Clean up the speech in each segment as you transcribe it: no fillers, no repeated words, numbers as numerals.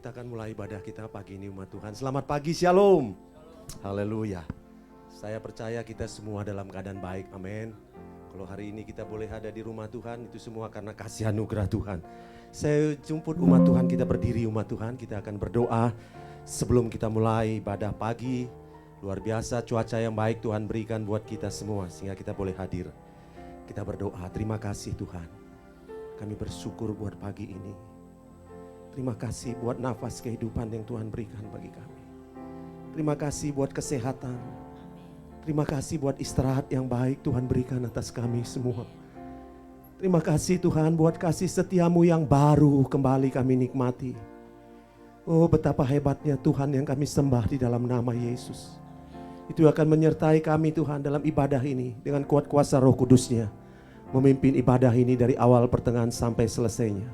Kita akan mulai ibadah kita pagi ini umat Tuhan. Selamat pagi, shalom. Haleluya. Saya percaya kita semua dalam keadaan baik, amin. Kalau hari ini kita boleh ada di rumah Tuhan, itu semua karena kasih anugerah Tuhan. Saya jemput umat Tuhan, kita berdiri umat Tuhan, kita akan berdoa sebelum kita mulai ibadah pagi. Luar biasa cuaca yang baik Tuhan berikan buat kita semua sehingga kita boleh hadir. Kita berdoa, terima kasih Tuhan. Kami bersyukur buat pagi ini. Terima kasih buat nafas kehidupan yang Tuhan berikan bagi kami. Terima kasih buat kesehatan. Terima kasih buat istirahat yang baik Tuhan berikan atas kami semua. Terima kasih Tuhan buat kasih setiamu yang baru kembali kami nikmati. Oh, betapa hebatnya Tuhan yang kami sembah di dalam nama Yesus. Itu akan menyertai kami Tuhan dalam ibadah ini dengan kuat kuasa Roh Kudus-Nya. Memimpin ibadah ini dari awal pertengahan sampai selesainya.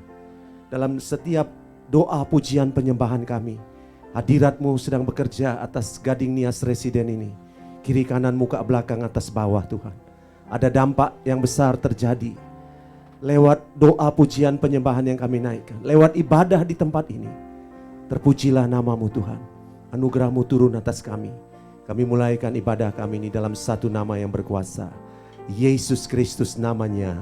Dalam setiap doa pujian penyembahan kami, hadirat-Mu sedang bekerja atas Gading Nias Residen ini. Kiri kanan muka belakang atas bawah Tuhan. Ada dampak yang besar terjadi lewat doa pujian penyembahan yang kami naikkan. Lewat ibadah di tempat ini. Terpujilah nama-Mu Tuhan. Anugerah-Mu turun atas kami. Kami mulaikan ibadah kami ini dalam satu nama yang berkuasa. Yesus Kristus namanya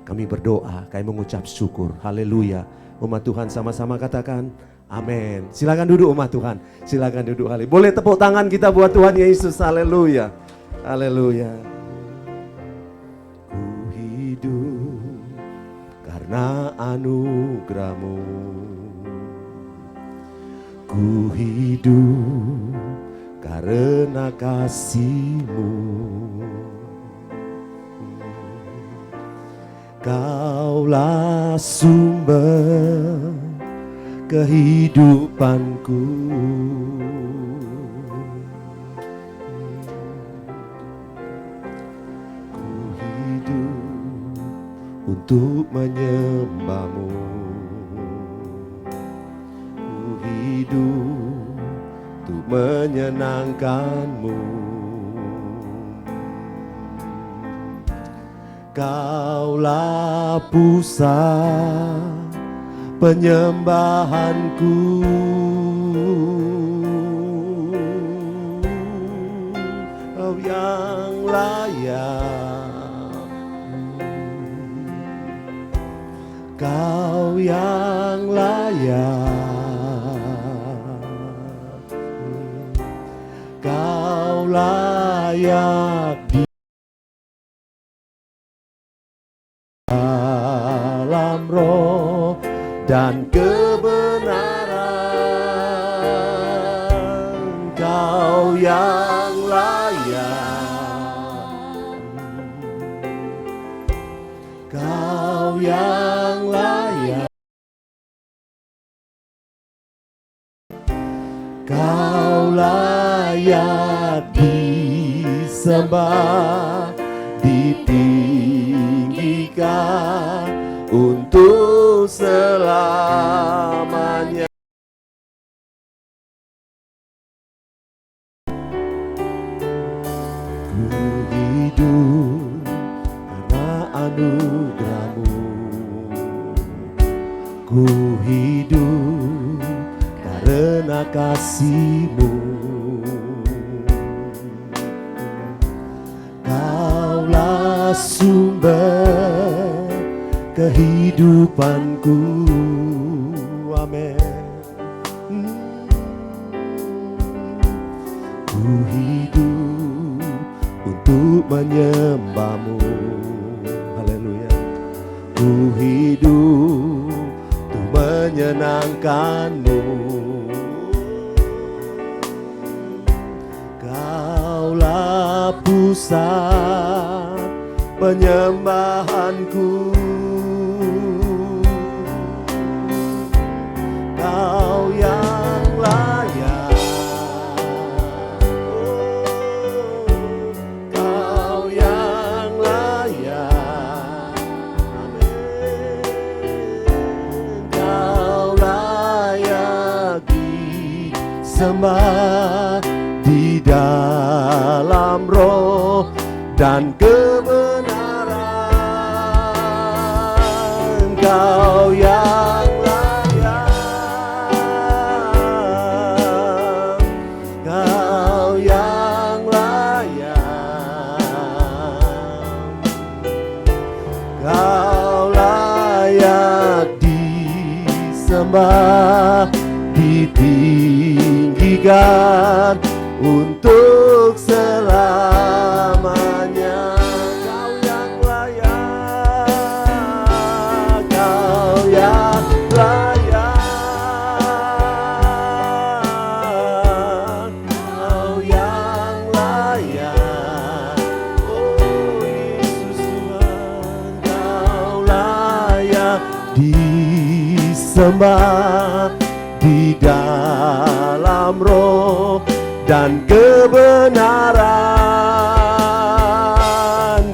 kami berdoa, kami mengucap syukur. Haleluya. Umat Tuhan sama-sama katakan amin. Silakan duduk umat Tuhan. Silakan duduk. Boleh tepuk tangan kita buat Tuhan Yesus. Haleluya. Haleluya. Ku hidup karena anugerah-Mu. Ku hidup karena kasih-Mu. Kaulah sumber kehidupanku. Ku hidup untuk menyembah-Mu. Ku hidup untuk menyenangkan-Mu. Kaulah pusat penyembahanku. Kau yang layak, Kau yang layak, Kau layak di dalam roh dan kebenaran. Kau yang layak, Kau yang layak, Kau layak disembah, ditinggikan untuk selamanya. Ku hidup karena anugerah-Mu. Ku hidup karena kasih-Mu. Kaulah sumber kehidupanku. Amin. Ku hidup untuk menyembah-Mu. Haleluya. Ku hidup untuk menyenangkan-Mu. Kaulah pusat penyembahanku. Kau yang layak, Kau yang layak, amin. Kau layak disembah di dalam roh dan kebenaran. Kau yang layak, disembah, ditinggikan untuk selamanya. Kau yang layak, Kau yang layak, Kau yang layak. Oh Yesus Tuhan, Kau layak disembah di dalam roh dan kebenaran.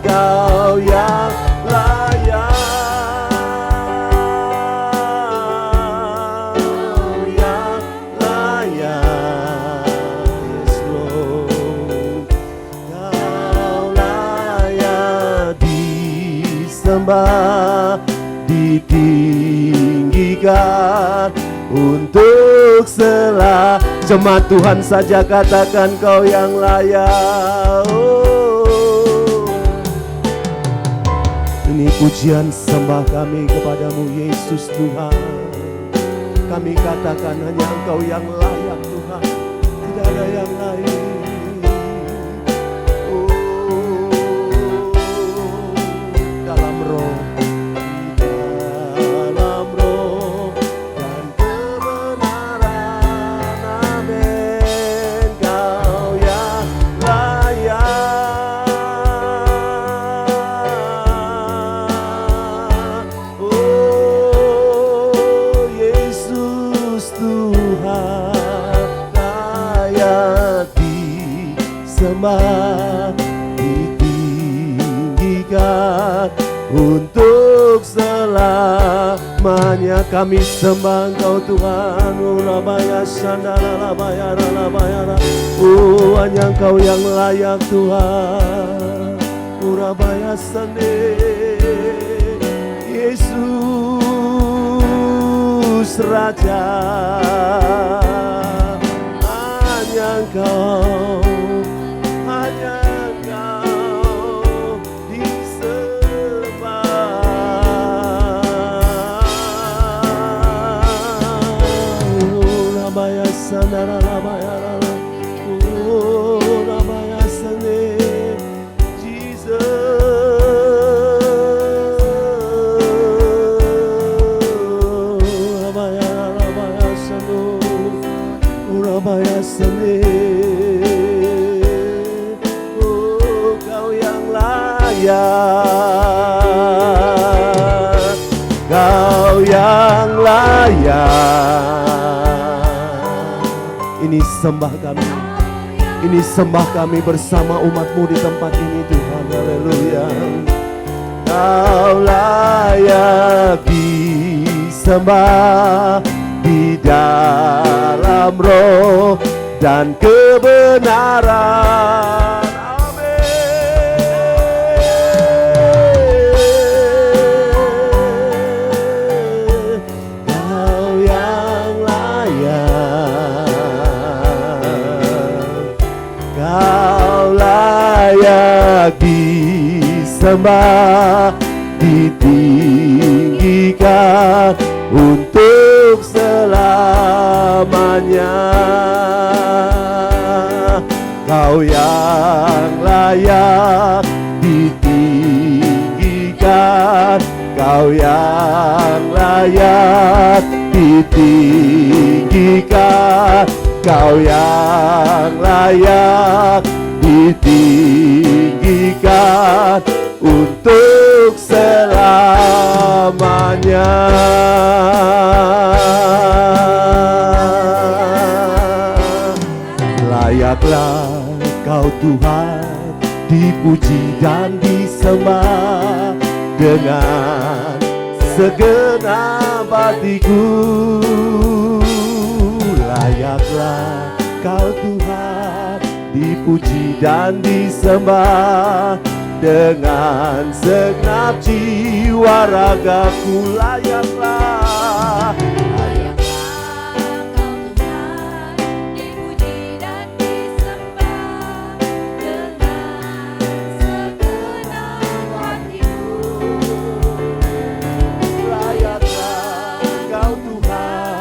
Kau yang layak, Kau yang layak, yes Lord. Kau layak disembah, ditinggikan untuk jemaat Tuhan saja katakan Kau yang layak. Oh, ini pujian sembah kami kepadamu Yesus Tuhan. Kami katakan hanya Engkau yang layak Tuhan, tidak ada yang lain. Oh, dalam roh, ditinggikan untuk selamanya. Kami sembah Engkau Tuhan. Oh, hanya Engkau yang layak Tuhan. Yesus Raja, hanya Engkau, hanya Engkau disembah. Oh, Rabaya Sandara, Rabaya Rara, oh, Rabaya Sande, Jesus. Rabaya, Rabaya Sando, Rabaya Sande. Kau yang layak. Ini sembah kami, ini sembah kami bersama umat-Mu di tempat ini Tuhan. Haleluya. Kau layak disembah di dalam roh dan kebenaran. Disembah, ditinggikan untuk selamanya. Kau yang layak ditinggikan, Kau yang layak ditinggikan, Kau yang layak ditinggikan untuk selamanya. Layaklah Kau Tuhan dipuji dan disembah dengan segenap hatiku. Layaklah Kau Tuhan dipuji dan disembah dengan segenap jiwa ragaku. Layaklah, layaklah Kau Tuhan dipuji dan disembah dengan segenap hatiku. Layaklah Kau Tuhan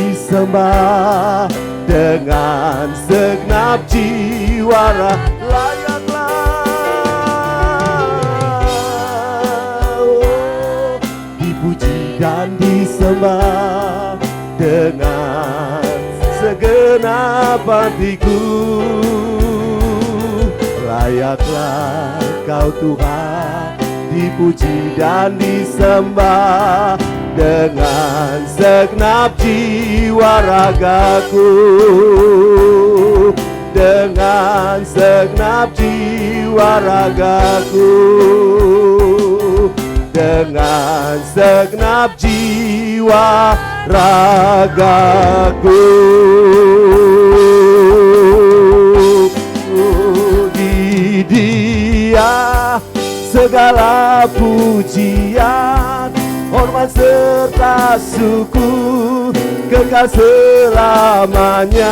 disembah dengan segenap jiwa. Layaklah dipuji dan disembah dengan segenap hatiku. Layaklah Kau Tuhan dipuji dan disembah dengan segenap jiwa ragaku, dengan segenap jiwa ragaku, dengan segenap jiwa ragaku. Di Dia segala pujian, hormat serta syukur kekal selamanya.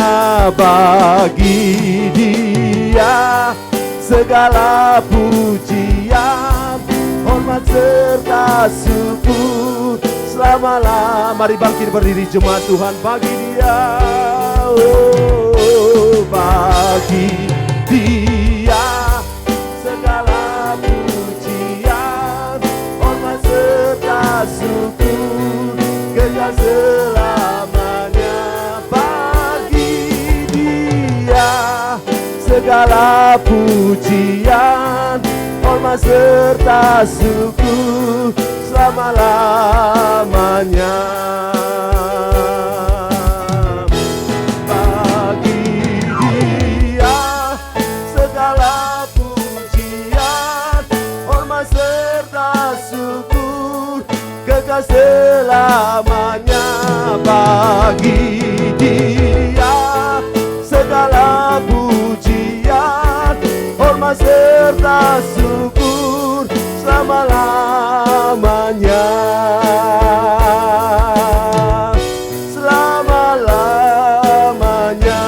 Bagi Dia segala pujian, hormat serta syukur selama-lamanya. Mari bangkit berdiri jemaat Tuhan. Bagi Dia, oh, bagi Dia segala pujian, hormat serta syukur kekal selamanya. Bagi Dia segala pujian, hormat serta syukur selama-lamanya. Bagi Dia segala pujian, hormat serta syukur kekal selamanya. Bagi Dia segala pujian, hormat serta syukur selama-lamanya. Selama-lamanya.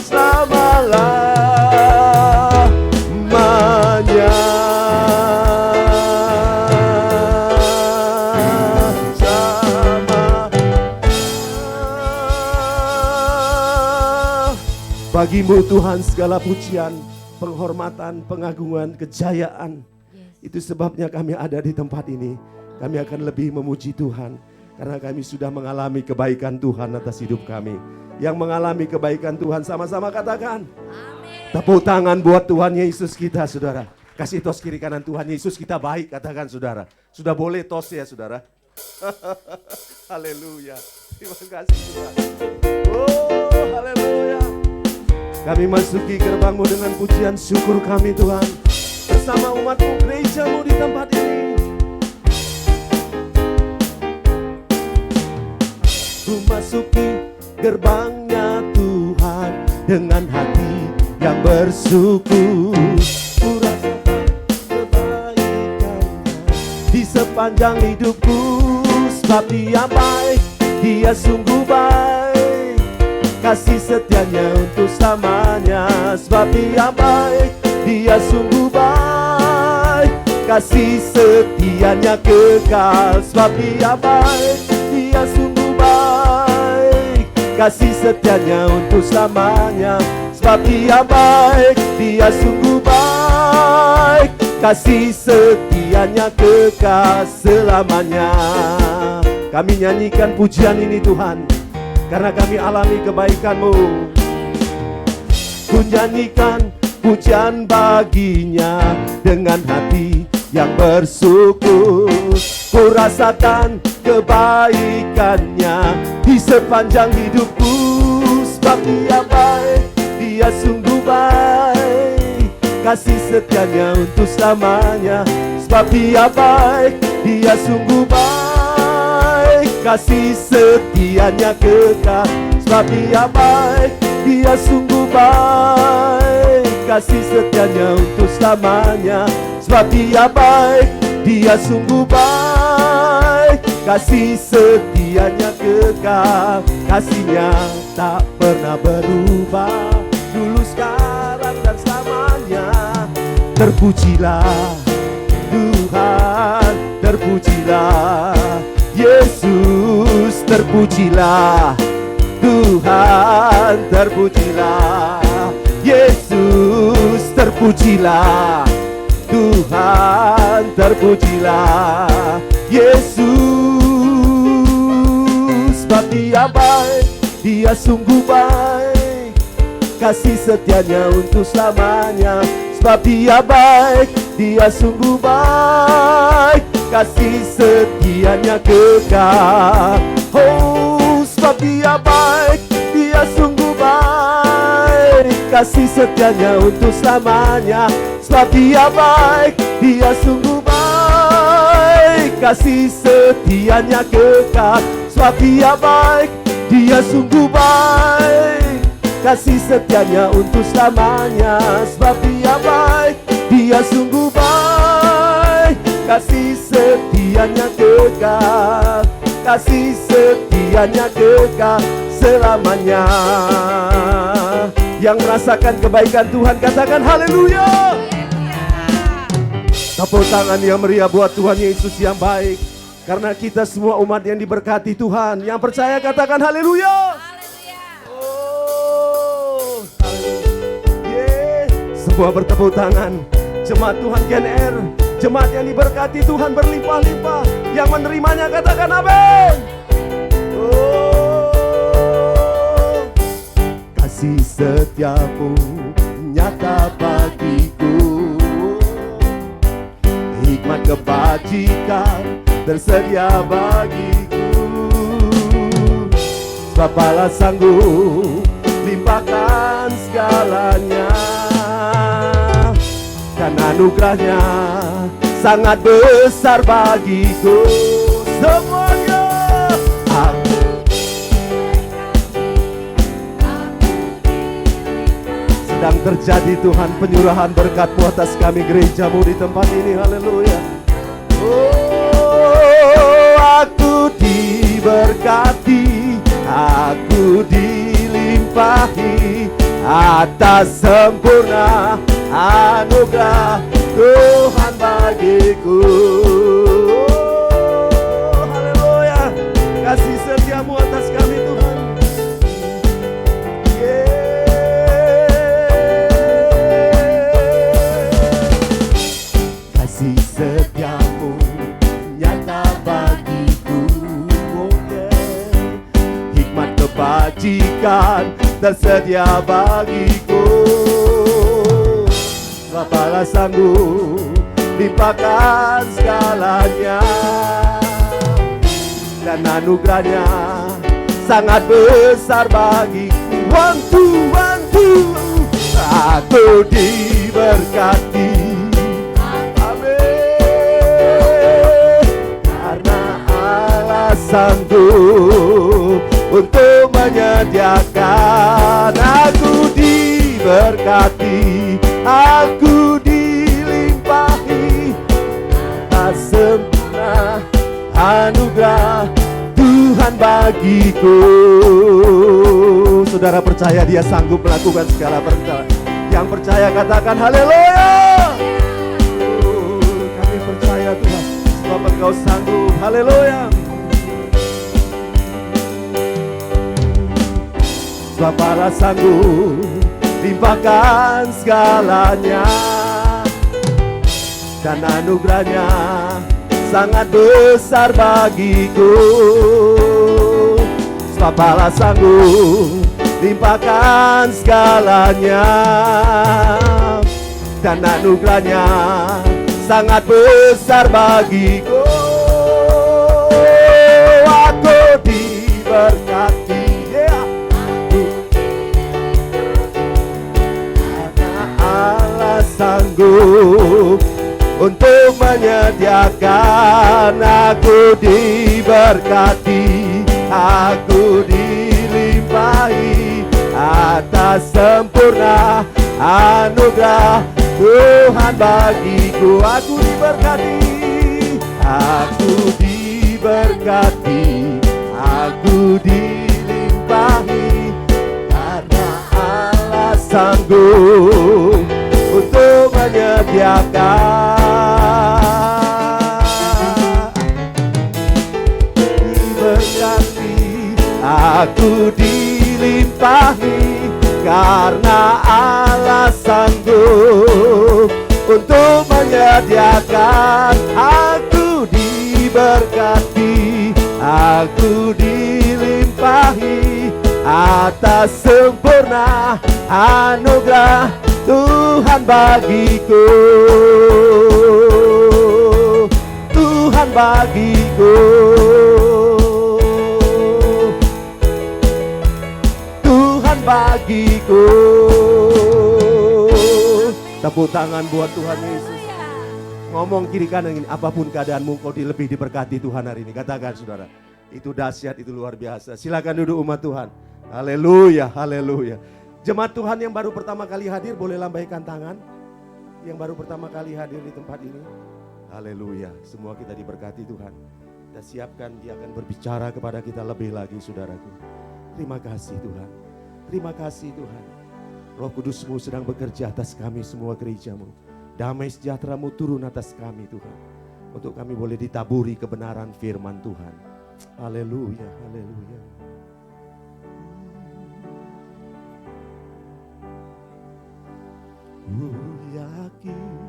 Selama-lamanya. Bagimu Tuhan segala pujian, penghormatan, pengagungan, kejayaan. Itu sebabnya kami ada di tempat ini. Kami akan lebih memuji Tuhan karena kami sudah mengalami kebaikan Tuhan atas hidup kami. Yang mengalami kebaikan Tuhan sama-sama katakan amin. Tepuk tangan buat Tuhan Yesus kita, saudara. Kasih tos kiri kanan, Tuhan Yesus kita baik, katakan saudara. Sudah boleh tos ya saudara. Haleluya. Terima kasih Tuhan. Oh haleluya. Kami masuki gerbangmu dengan pujian syukur kami Tuhan. Bersama umatmu, gerejamu di tempat ini. Ku masuki gerbangnya Tuhan dengan hati yang bersyukur. Ku rasakan kebaikannya di sepanjang hidupku. Sebab Dia baik, Dia sungguh baik. Kasih setianya untuk selamanya. Sebab Dia baik, Dia sungguh baik. Kasih setianya kekal. Sebab Dia baik, Dia sungguh baik. Kasih setianya untuk selamanya. Sebab Dia baik, Dia sungguh baik. Kasih setianya kekal selamanya. Kami nyanyikan pujian ini Tuhan karena kami alami kebaikan-Mu. Ku nyanyikan pujian baginya dengan hati yang bersyukur. Ku rasakan kebaikannya di sepanjang hidupku. Sebab Dia baik, Dia sungguh baik. Kasih setianya untuk selamanya. Sebab Dia baik, Dia sungguh baik. Kasih setianya kekal. Sebab Dia baik, Dia sungguh baik. Kasih setianya untuk selamanya. Sebab Dia baik, Dia sungguh baik. Kasih setianya kekal. Kasih-Nya tak pernah berubah, dulu, sekarang, dan selamanya. Terpujilah Tuhan, terpujilah Yesus terpujilah, Tuhan terpujilah, Yesus terpujilah, Tuhan terpujilah, Yesus. Sebab Dia baik, Dia sungguh baik, kasih setianya untuk selamanya. Sebab Dia baik, Dia sungguh baik, kasih setianya kekal. Oh, sebab Dia baik, Dia sungguh baik, kasih setianya untuk selamanya. Sebab Dia baik, Dia sungguh baik, kasih setianya kekal. Sebab Dia baik, Dia sungguh baik, kasih setianya untuk selamanya. Sebab Dia baik, Dia sungguh baik, kasih setianya kekal, kasih setianya kekal selamanya. Yang merasakan kebaikan Tuhan katakan haleluya. Tepuk tangan yang meriah buat Tuhan Yesus yang baik, karena kita semua umat yang diberkati Tuhan. Yang percaya katakan haleluya. Oh, yeah. Sebuah bertepuk tangan. Jemaat Tuhan GNR, jemaat yang diberkati Tuhan berlimpah-limpah. Yang menerimanya katakan amin. Oh, kasih setiamu nyata bagiku, hikmat kebajikan tersedia bagiku. Sebab Allah sanggup limpahkan segalanya, dan anugerahnya sangat besar bagiku. Semuanya sedang terjadi Tuhan, penyurahan berkat-Mu atas kami gereja-Mu di tempat ini. Haleluya. Oh, aku diberkati, aku dilimpahi atas sempurna anugerah Tuhan bagiku. Oh, haleluya. Kasih setia-Mu atas kami Tuhan. Kasih setiamu nyata bagiku, oh yeah. Hikmat kebajikan tersedia bagiku. Sebab Allah sanggup limpahkan segalanya, dan anugerahnya sangat besar bagiku. One, two, aku diberkati, sanggup untuk menyediakan. Aku diberkati, aku dilimpahi atas sempurna anugerah Tuhan bagiku. Saudara percaya Dia sanggup melakukan segala perkara. Yang percaya katakan haleluya. Kami percaya Tuhan, sebab Engkau sanggup. Haleluya. Sebab Allah sanggup limpahkan segalanya, dan anugerahnya sangat besar bagiku. Sebab Allah sanggup limpahkan segalanya, dan anugerahnya sangat besar bagiku. Aku diberkati, sanggup untuk menyediakan. Aku diberkati, aku dilimpahi atas sempurna anugerah Tuhan bagiku. Aku diberkati, aku diberkati, aku dilimpahi, karena Allah sanggup untuk menyediakan. diberkati, aku dilimpahi, karena Allah sanggup untuk menyediakan. Aku diberkati, aku dilimpahi atas sempurna anugerah Tuhan bagiku. Tuhan bagiku, Tuhan bagiku. Tepuk tangan buat Tuhan Yesus. Ngomong kiri kanan ini, apapun keadaanmu, kau lebih diberkati Tuhan hari ini. Katakan saudara, itu dahsyat, itu luar biasa. Silakan duduk umat Tuhan. Haleluya, haleluya. Jemaat Tuhan yang baru pertama kali hadir, boleh lambaikan tangan. Yang baru pertama kali hadir di tempat ini. Haleluya, semua kita diberkati Tuhan. Kita siapkan, dia akan berbicara kepada kita lebih lagi saudaraku. Terima kasih Tuhan, terima kasih Tuhan. Roh Kudus-Mu sedang bekerja atas kami semua gereja-Mu. Damai sejahtera-Mu turun atas kami Tuhan. Untuk kami boleh ditaburi kebenaran firman Tuhan. Haleluya, haleluya. Ku yakin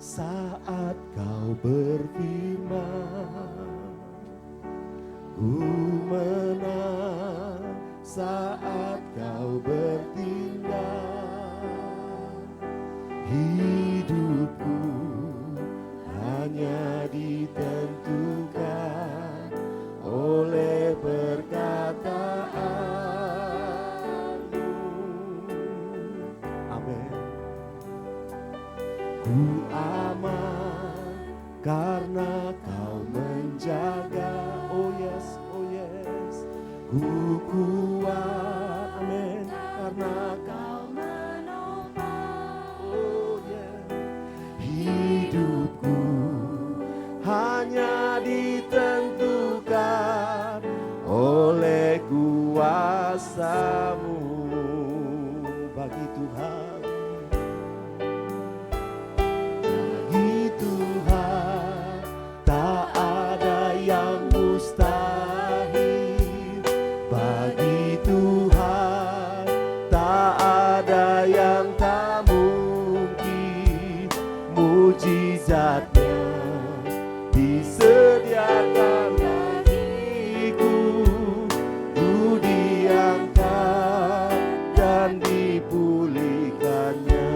saat kau berfirman, ku menang saat kau bertindak. Hidupku hanya ditentukan oleh perkataan-Mu. Amin. Ku aman karena kau menjaga. Oh yes, oh yes. Ku kuat, amin, karena kau menopang. Oh yeah. Hidupku hanya ditentukan oleh kuasa-Mu. Bagi Tuhan, bagi Tuhan tak ada yang mustahil. Bagi Tuhan tak ada yang tak mungkin. Mujizatnya disediakan bagiku. Ku diangkat dan dipulihkannya.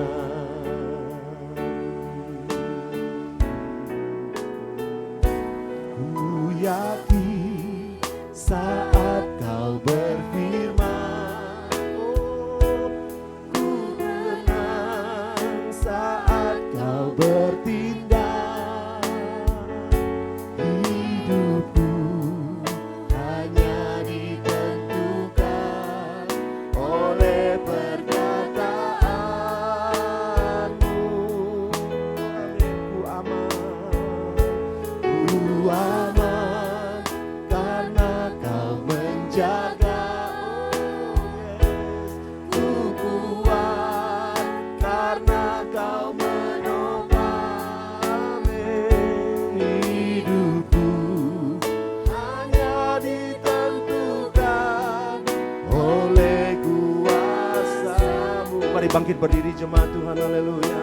Ku yakin saat kau berfirman, oh, ku menang saat kau bertindak. Hidupku hanya ditentukan oleh perkataan-Mu. Amin. Ku aman karena kau menjaga. Ku kuat karena kau menopang. Amin. Hidupku hanya ditentukan oleh kuasa-Mu. Mari bangkit berdiri jemaat Tuhan, haleluya.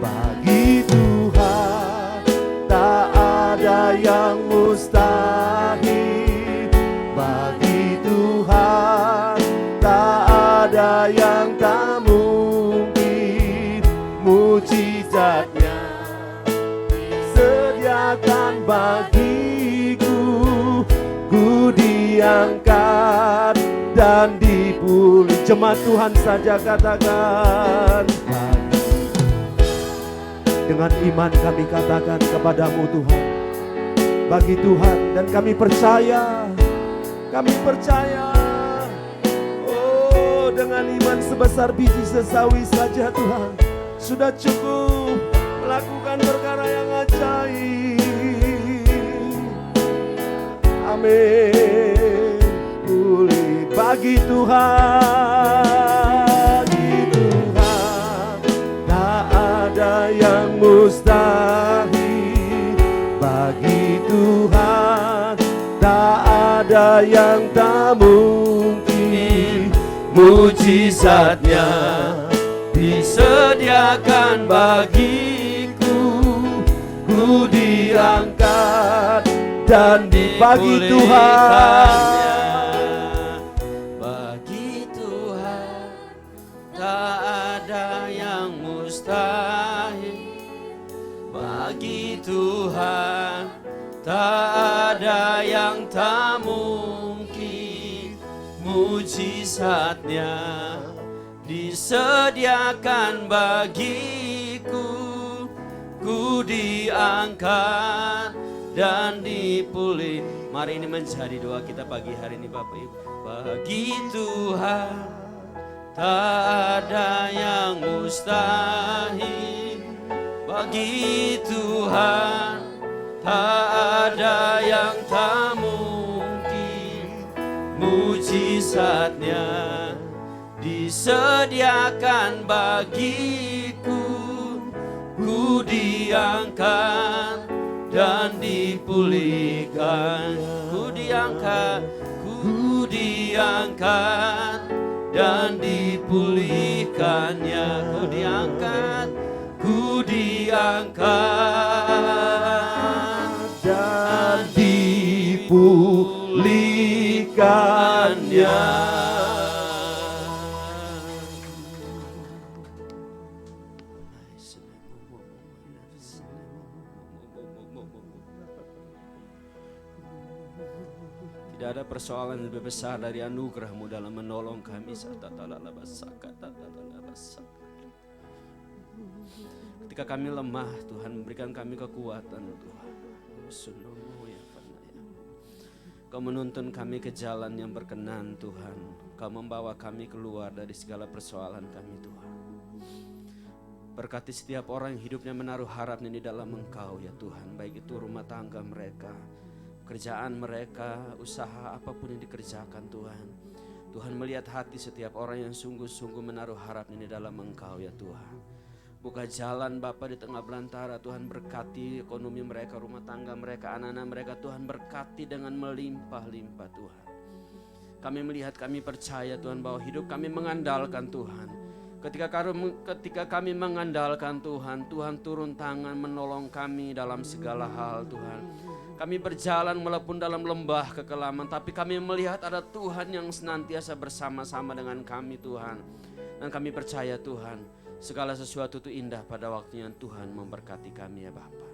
Bagi Tuhan tak ada yang mustahil. Bagi Tuhan tak ada yang tak mungkin. Mujizatnya disediakan bagiku. Ku diangkat dan dipulih. Jemaat Tuhan saja katakan. Dengan iman kami katakan kepadamu Tuhan. Bagi Tuhan, dan kami percaya. Kami percaya. Oh, dengan iman sebesar biji sesawi saja Tuhan sudah cukup melakukan perkara yang ajaib. Amin. Pulih bagi Tuhan. Bagi Tuhan tak ada yang mustahil. Bagi Tuhan, tak ada yang tak mungkin. Mujizatnya disediakan bagiku, ku diangkat dan bagi Tuhan. Bagi Tuhan tak ada yang mustahil. Bagi Tuhan tak ada yang tak mungkin. Mujizatnya disediakan bagiku, ku diangkat dan dipulih. Mari ini menjadi doa kita pagi hari ini Bapak Ibu. Bagi Tuhan tak ada yang mustahil. Bagi Tuhan tak ada yang tak mungkin. Mujizatnya disediakan bagiku, ku diangkat dan dipulihkan. Ku diangkat dan dipulihkannya. Ku diangkat dan dipulihkannya. Tidak ada persoalan lebih besar dari anugerah-Mu dalam menolong kami. Ketika kami lemah, Tuhan memberikan kami kekuatan, Tuhan. Kau menuntun kami ke jalan yang berkenan, Tuhan. Kau membawa kami keluar dari segala persoalan kami, Tuhan. Berkati setiap orang yang hidupnya menaruh harapnya di dalam Engkau, ya Tuhan. Baik itu rumah tangga mereka, kerjaan mereka, usaha apapun yang dikerjakan, Tuhan. Tuhan melihat hati setiap orang yang sungguh-sungguh menaruh harapnya di dalam Engkau, ya Tuhan. Buka jalan Bapa di tengah belantara, Tuhan. Berkati ekonomi mereka, rumah tangga mereka, anak-anak mereka, Tuhan. Berkati dengan melimpah-limpah, Tuhan. Kami melihat, kami percaya, Tuhan, bahwa hidup kami mengandalkan Tuhan. Ketika kami mengandalkan Tuhan, Tuhan turun tangan menolong kami dalam segala hal, Tuhan. Kami berjalan walaupun dalam lembah kekelaman, tapi kami melihat ada Tuhan yang senantiasa bersama-sama dengan kami, Tuhan. Dan kami percaya, Tuhan, segala sesuatu itu indah pada waktunya. Tuhan memberkati kami, ya Bapa.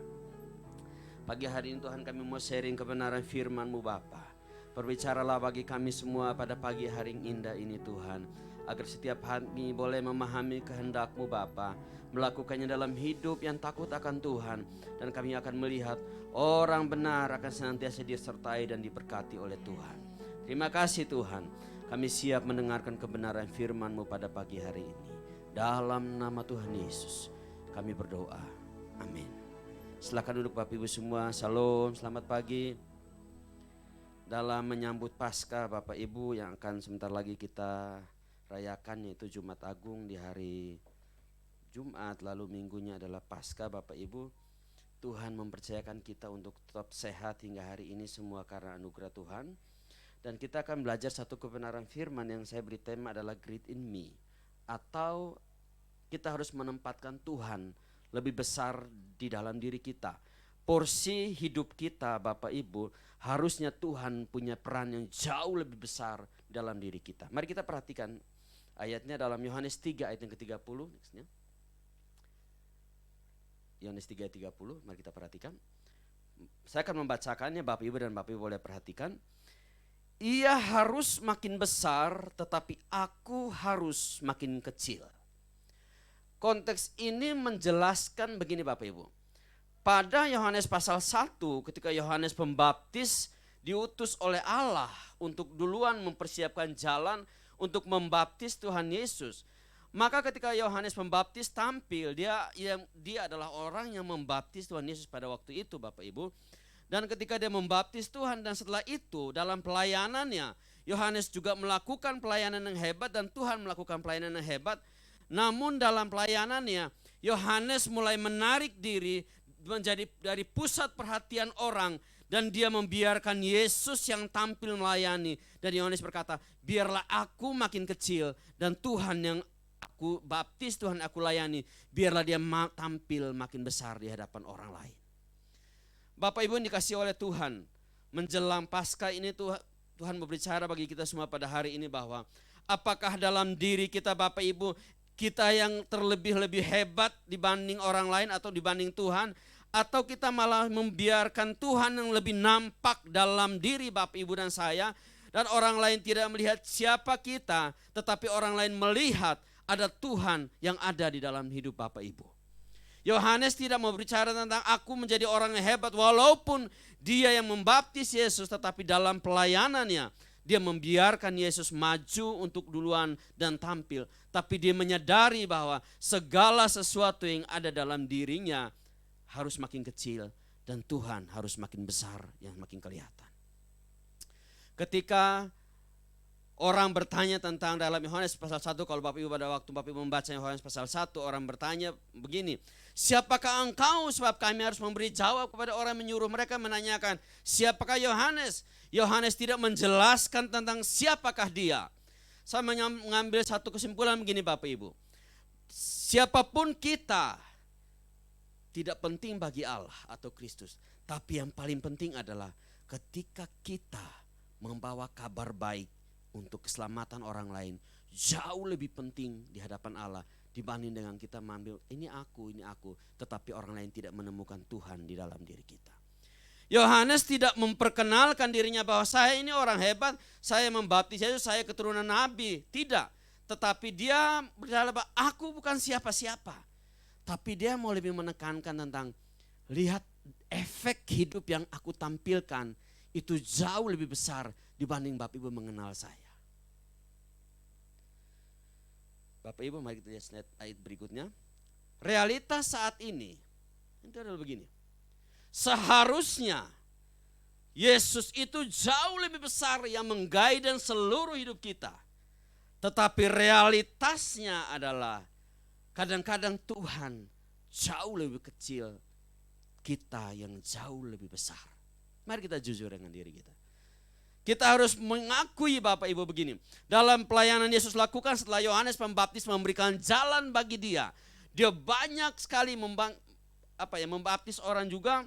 Pagi hari ini Tuhan, kami mau sharing kebenaran firman-Mu, Bapa. Berbicaralah bagi kami semua pada pagi hari yang indah ini, Tuhan. Agar setiap kami boleh memahami kehendak-Mu, Bapa. Melakukannya dalam hidup yang takut akan Tuhan. Dan kami akan melihat orang benar akan senantiasa disertai dan diberkati oleh Tuhan. Terima kasih, Tuhan. Kami siap mendengarkan kebenaran firman-Mu pada pagi hari ini. Dalam nama Tuhan Yesus kami berdoa. Amin. Silakan duduk Bapak Ibu semua. Shalom, selamat pagi. Dalam menyambut Paskah Bapak Ibu yang akan sebentar lagi kita rayakan, yaitu Jumat Agung di hari Jumat, lalu minggunya adalah Paskah Bapak Ibu. Tuhan mempercayakan kita untuk tetap sehat hingga hari ini semua karena anugerah Tuhan. Dan kita akan belajar satu kebenaran firman yang saya beri tema adalah Great in Me. Atau kita harus menempatkan Tuhan lebih besar di dalam diri kita. Porsi hidup kita Bapak Ibu, harusnya Tuhan punya peran yang jauh lebih besar dalam diri kita. Mari kita perhatikan ayatnya dalam Yohanes 3 ayat yang ke-30. Yohanes 3 ayat 30, mari kita perhatikan. Saya akan membacakannya, Bapak Ibu dan Bapak Ibu boleh perhatikan. Ia harus makin besar, tetapi aku harus makin kecil. Konteks ini menjelaskan begini Bapak Ibu. Pada Yohanes pasal 1, ketika Yohanes Pembaptis diutus oleh Allah untuk duluan mempersiapkan jalan untuk membaptis Tuhan Yesus. Maka ketika Yohanes Pembaptis tampil, dia adalah orang yang membaptis Tuhan Yesus pada waktu itu Bapak Ibu. Dan ketika dia membaptis Tuhan dan setelah itu dalam pelayanannya, Yohanes juga melakukan pelayanan yang hebat dan Tuhan melakukan pelayanan yang hebat. Namun dalam pelayanannya, Yohanes mulai menarik diri menjadi dari pusat perhatian orang Dan dia membiarkan Yesus yang tampil melayani. Dan Yohanes berkata, biarlah aku makin kecil dan Tuhan yang aku baptis, Tuhan aku layani, biarlah dia tampil makin besar di hadapan orang lain. Bapak Ibu yang dikasih oleh Tuhan, menjelang Paskah ini Tuhan berbicara bagi kita semua pada hari ini bahwa apakah dalam diri kita Bapak Ibu, kita yang terlebih-lebih hebat dibanding orang lain atau dibanding Tuhan, atau kita malah membiarkan Tuhan yang lebih nampak dalam diri Bapak Ibu dan saya, dan orang lain tidak melihat siapa kita, tetapi orang lain melihat ada Tuhan yang ada di dalam hidup Bapak Ibu. Yohanes tidak mau berbicara tentang aku menjadi orang yang hebat, walaupun dia yang membaptis Yesus, tetapi dalam pelayanannya dia membiarkan Yesus maju untuk duluan dan tampil. Tapi dia menyadari bahwa segala sesuatu yang ada dalam dirinya harus makin kecil dan Tuhan harus makin besar, yang makin kelihatan. Ketika orang bertanya tentang dalam Yohanes pasal 1, kalau Bapak Ibu pada waktu Bapak Ibu membaca Yohanes pasal 1, orang bertanya begini, siapakah engkau, sebab kami harus memberi jawab kepada orang yang menyuruh mereka menanyakan, siapakah Yohanes? Yohanes tidak menjelaskan tentang siapakah dia. Saya mengambil satu kesimpulan begini Bapak Ibu, siapapun kita tidak penting bagi Allah atau Kristus. Tapi yang paling penting adalah ketika kita membawa kabar baik untuk keselamatan orang lain, jauh lebih penting di hadapan Allah dibanding dengan kita mengambil ini aku. Tetapi orang lain tidak menemukan Tuhan di dalam diri kita. Yohanes tidak memperkenalkan dirinya bahwa saya ini orang hebat, saya membaptis Yesus, saya keturunan nabi. Tidak. Tetapi dia berkata bahwa aku bukan siapa-siapa. Tapi dia mau lebih menekankan tentang lihat efek hidup yang aku tampilkan itu jauh lebih besar dibanding Bapak Ibu mengenal saya. Bapak Ibu mari kita lihat slide ayat berikutnya. Realitas saat ini itu adalah begini. Seharusnya Yesus itu jauh lebih besar yang mengguide seluruh hidup kita. Tetapi realitasnya adalah kadang-kadang Tuhan jauh lebih kecil, kita yang jauh lebih besar. Mari kita jujur dengan diri kita. Kita harus mengakui Bapak Ibu begini. Dalam pelayanan Yesus lakukan setelah Yohanes Pembaptis memberikan jalan bagi dia. Dia banyak sekali membaptis orang juga.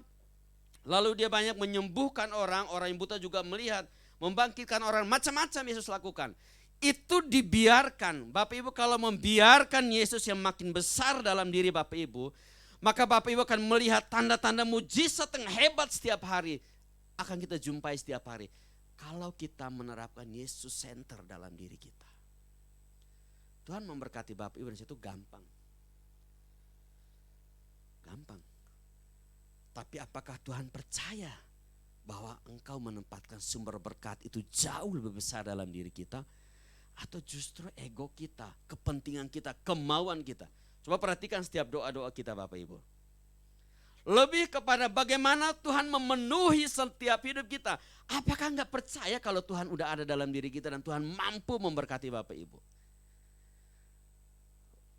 Lalu dia banyak menyembuhkan orang yang buta juga melihat. Membangkitkan orang, macam-macam Yesus lakukan. Itu dibiarkan. Bapak Ibu kalau membiarkan Yesus yang makin besar dalam diri Bapak Ibu, maka Bapak Ibu akan melihat tanda-tanda mujizat yang hebat setiap hari. Akan kita jumpai setiap hari. Kalau kita menerapkan Yesus center dalam diri kita. Tuhan memberkati Bapak Ibu dan itu gampang. Gampang. Tapi apakah Tuhan percaya bahwa engkau menempatkan sumber berkat itu jauh lebih besar dalam diri kita? Atau justru ego kita, kepentingan kita, kemauan kita. Coba perhatikan setiap doa-doa kita Bapak Ibu. Lebih kepada bagaimana Tuhan memenuhi setiap hidup kita. Apakah enggak percaya kalau Tuhan udah ada dalam diri kita dan Tuhan mampu memberkati Bapak Ibu?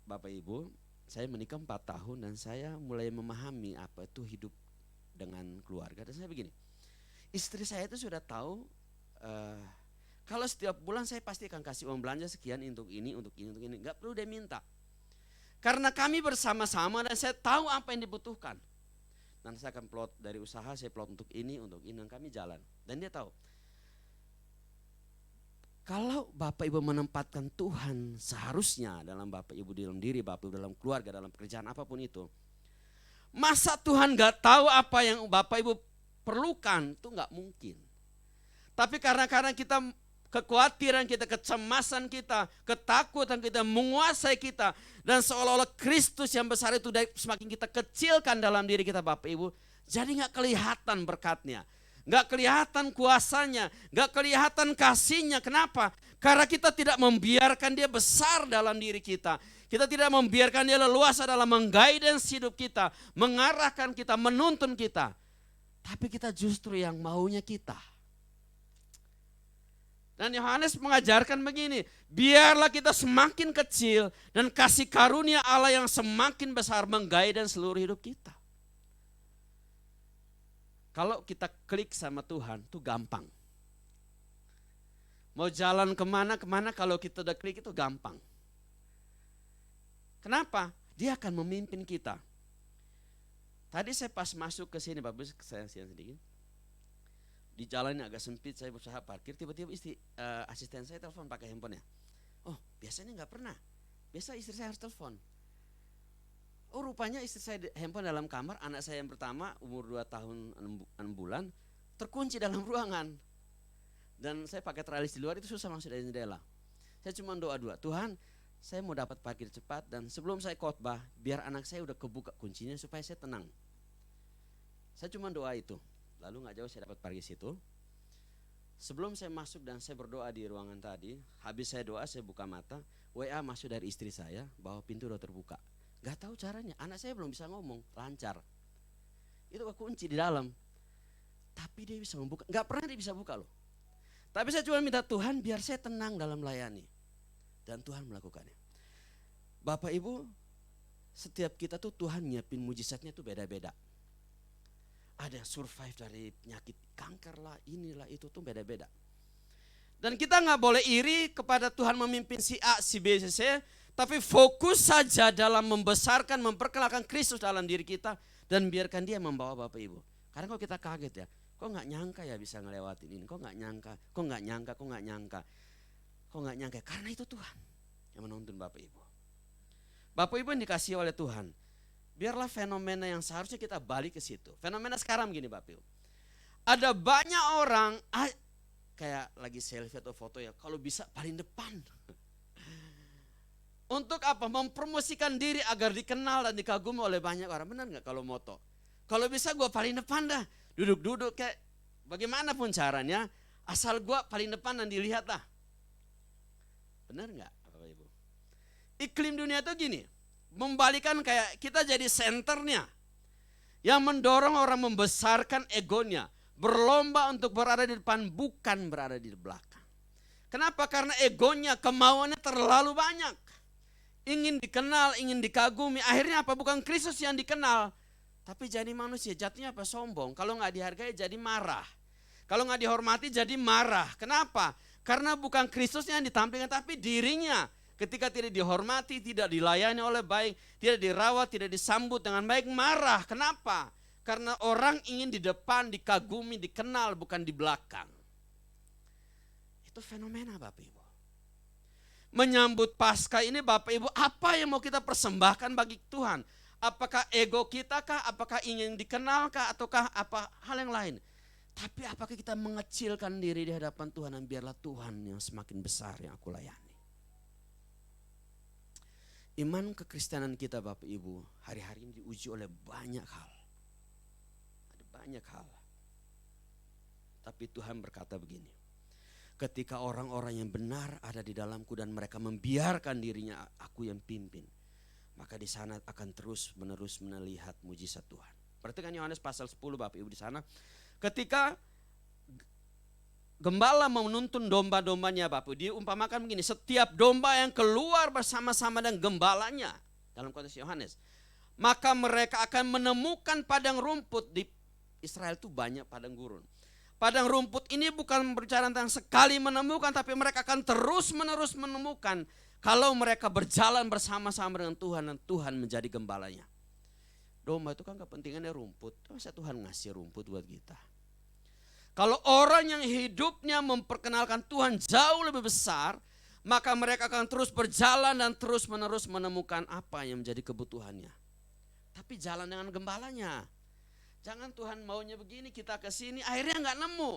Bapak Ibu, saya menikah 4 tahun dan saya mulai memahami apa itu hidup dengan keluarga. Dan saya begini, istri saya itu sudah tahu kalau setiap bulan saya pasti akan kasih uang belanja sekian untuk ini. Enggak perlu dia minta. Karena kami bersama-sama dan saya tahu apa yang dibutuhkan. Dan saya akan plot dari usaha, saya plot untuk ini, dan kami jalan. Dan dia tahu. Kalau Bapak Ibu menempatkan Tuhan seharusnya dalam Bapak Ibu, dalam diri Bapak Ibu, dalam keluarga, dalam pekerjaan apapun itu. Masa Tuhan gak tahu apa yang Bapak Ibu perlukan? Itu gak mungkin. Tapi karena kita kekhawatiran kita, kecemasan kita, ketakutan kita menguasai kita. Dan seolah-olah Kristus yang besar itu semakin kita kecilkan dalam diri kita Bapak Ibu. Jadi gak kelihatan berkatnya. Gak kelihatan kuasanya. Gak kelihatan kasihnya. Kenapa? Karena kita tidak membiarkan dia besar dalam diri kita. Kita tidak membiarkan dia leluasa dalam mengguidance hidup kita. Mengarahkan kita, menuntun kita. Tapi kita justru yang maunya kita. Dan Yohanes mengajarkan begini, biarlah kita semakin kecil dan kasih karunia Allah yang semakin besar mengguidance seluruh hidup kita. Kalau kita klik sama Tuhan itu gampang. Mau jalan kemana kalau kita udah klik itu gampang. Kenapa? Dia akan memimpin kita. Tadi saya pas masuk ke sini, Bapak, saya siang sedikit. Di jalan yang agak sempit, saya berusaha parkir, tiba-tiba asisten saya telepon pakai handphone ya. Oh, biasanya nggak pernah. Biasa istri saya harus telepon. Oh, rupanya istri saya handphone dalam kamar, anak saya yang pertama umur 2 tahun 6 bulan terkunci dalam ruangan. Dan saya pakai teralis di luar, itu susah masuk dari jendela. Saya cuma doa, Tuhan, saya mau dapat parkir cepat dan sebelum saya khotbah, biar anak saya udah kebuka kuncinya supaya saya tenang. Saya cuma doa itu. Lalu gak jauh saya dapat parkir situ. Sebelum saya masuk dan saya berdoa di ruangan tadi, habis saya doa saya buka mata, WA masuk dari istri saya bahwa pintu udah terbuka. Gak tahu caranya, anak saya belum bisa ngomong, lancar. Itu kunci di dalam. Tapi dia bisa membuka, gak pernah dia bisa buka loh. Tapi saya cuma minta Tuhan biar saya tenang dalam melayani. Dan Tuhan melakukannya. Bapak Ibu, setiap kita tuh Tuhan nyiapin mujizatnya tuh beda-beda. Ada yang survive dari penyakit kanker lah, inilah itu tuh beda-beda. Dan kita gak boleh iri kepada Tuhan memimpin si A, si B, si C. Tapi fokus saja dalam membesarkan, memperkenalkan Kristus dalam diri kita. Dan biarkan dia membawa Bapak Ibu. Karena kalau kita kaget ya, kok gak nyangka ya bisa ngelewatin ini, kok gak nyangka. Karena itu Tuhan yang menuntun Bapak Ibu. Bapak Ibu yang dikasihi oleh Tuhan, biarlah fenomena yang seharusnya kita balik ke situ. Fenomena sekarang gini Bapak Ibu. Ada banyak orang, kayak lagi selfie atau foto ya, kalau bisa paling depan. Untuk apa? Mempromosikan diri agar dikenal dan dikagumi oleh banyak orang. Benar gak kalau moto? Kalau bisa gue paling depan dah. Duduk-duduk kayak bagaimanapun caranya. Asal gue paling depan dan dilihat lah. Benar gak Bapak Ibu? Iklim dunia itu gini. Membalikan kayak kita jadi senternya. Yang mendorong orang membesarkan egonya. Berlomba untuk berada di depan bukan berada di belakang. Kenapa? Karena egonya, kemauannya terlalu banyak. Ingin dikenal, ingin dikagumi. Akhirnya apa? Bukan Kristus yang dikenal. Tapi jadi manusia. Jatuhnya apa? Sombong. Kalau gak dihargai jadi marah. Kalau gak dihormati jadi marah. Kenapa? Karena bukan Kristusnya yang ditampilkan tapi dirinya. Ketika tidak dihormati, tidak dilayani oleh baik, tidak dirawat, tidak disambut dengan baik, marah. Kenapa? Karena orang ingin di depan, dikagumi, dikenal, bukan di belakang. Itu fenomena Bapak Ibu. Menyambut Paskah ini Bapak Ibu, apa yang mau kita persembahkan bagi Tuhan? Apakah ego kita kah? Apakah ingin dikenal kah? Ataukah apa hal yang lain? Tapi apakah kita mengecilkan diri di hadapan Tuhan dan biarlah Tuhan yang semakin besar yang aku layani. Iman kekristenan kita Bapak Ibu hari-hari ini diuji oleh banyak hal. Ada banyak hal. Tapi Tuhan berkata begini. Ketika orang-orang yang benar ada di dalamku dan mereka membiarkan dirinya aku yang pimpin. Maka di sana akan terus menerus melihat mujizat Tuhan. Perhatikan Yohanes pasal 10 Bapak Ibu di sana. Ketika gembala menuntun domba-dombanya Bapak, diumpamakan begini, setiap domba yang keluar bersama-sama dengan gembalanya, dalam konteks Yohanes, maka mereka akan menemukan padang rumput. Di Israel itu banyak padang gurun. Padang rumput ini bukan berbicara tentang sekali menemukan, tapi mereka akan terus-menerus menemukan kalau mereka berjalan bersama-sama dengan Tuhan dan Tuhan menjadi gembalanya. Domba itu kan kepentingannya rumput, masa Tuhan ngasih rumput buat kita? Kalau orang yang hidupnya memperkenalkan Tuhan jauh lebih besar, maka mereka akan terus berjalan dan terus-menerus menemukan apa yang menjadi kebutuhannya. Tapi jalan dengan gembalanya. Jangan Tuhan maunya begini, kita ke sini, akhirnya nggak nemu.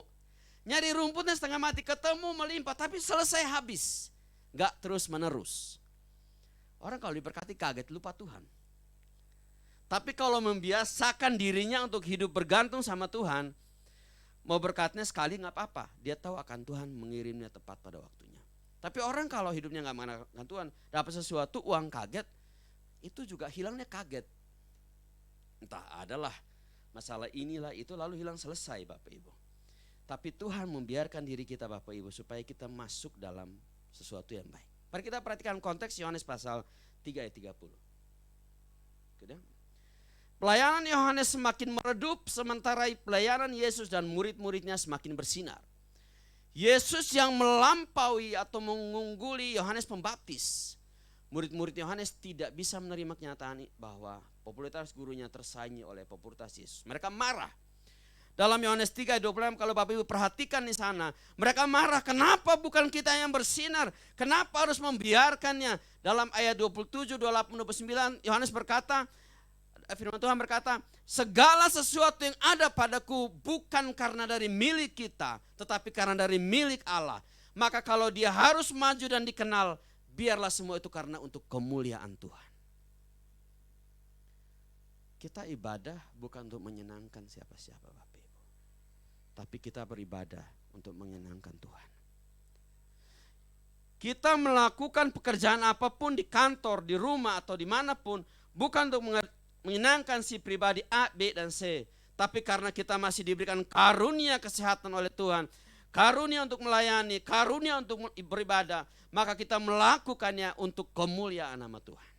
Nyari rumputnya setengah mati, ketemu melimpah, tapi selesai habis. Nggak terus-menerus. Orang kalau diberkati kaget, lupa Tuhan. Tapi kalau membiasakan dirinya untuk hidup bergantung sama Tuhan, mau berkatnya sekali nggak apa-apa. Dia tahu akan Tuhan mengirimnya tepat pada waktunya. Tapi orang kalau hidupnya nggak mengenalkan Tuhan, dapat sesuatu uang kaget, itu juga hilangnya kaget. Entah adalah masalah inilah itu lalu hilang selesai Bapak Ibu. Tapi Tuhan membiarkan diri kita Bapak Ibu supaya kita masuk dalam sesuatu yang baik. Mari kita perhatikan konteks Yohanes pasal 3 ayat 30. Sudah? Pelayanan Yohanes semakin meredup, sementara pelayanan Yesus dan murid-muridnya semakin bersinar. Yesus yang melampaui atau mengungguli Yohanes Pembaptis. Murid-murid Yohanes tidak bisa menerima kenyataan bahwa popularitas gurunya tersaingi oleh popularitas Yesus. Mereka marah. Dalam Yohanes 3 ayat 26 kalau Bapak Ibu perhatikan di sana, mereka marah, kenapa bukan kita yang bersinar? Kenapa harus membiarkannya? Dalam ayat 27, 28, 29 Yohanes berkata, firman Tuhan berkata, segala sesuatu yang ada padaku bukan karena dari milik kita, tetapi karena dari milik Allah. Maka kalau dia harus maju dan dikenal, biarlah semua itu karena untuk kemuliaan Tuhan. Kita ibadah bukan untuk menyenangkan siapa-siapa Bapak Ibu. Tapi kita beribadah untuk menyenangkan Tuhan. Kita melakukan pekerjaan apapun di kantor, di rumah atau dimanapun, bukan untuk menyenangkan si pribadi A, B, dan C. Tapi karena kita masih diberikan karunia kesehatan oleh Tuhan, karunia untuk melayani, karunia untuk beribadah, maka kita melakukannya untuk kemuliaan nama Tuhan.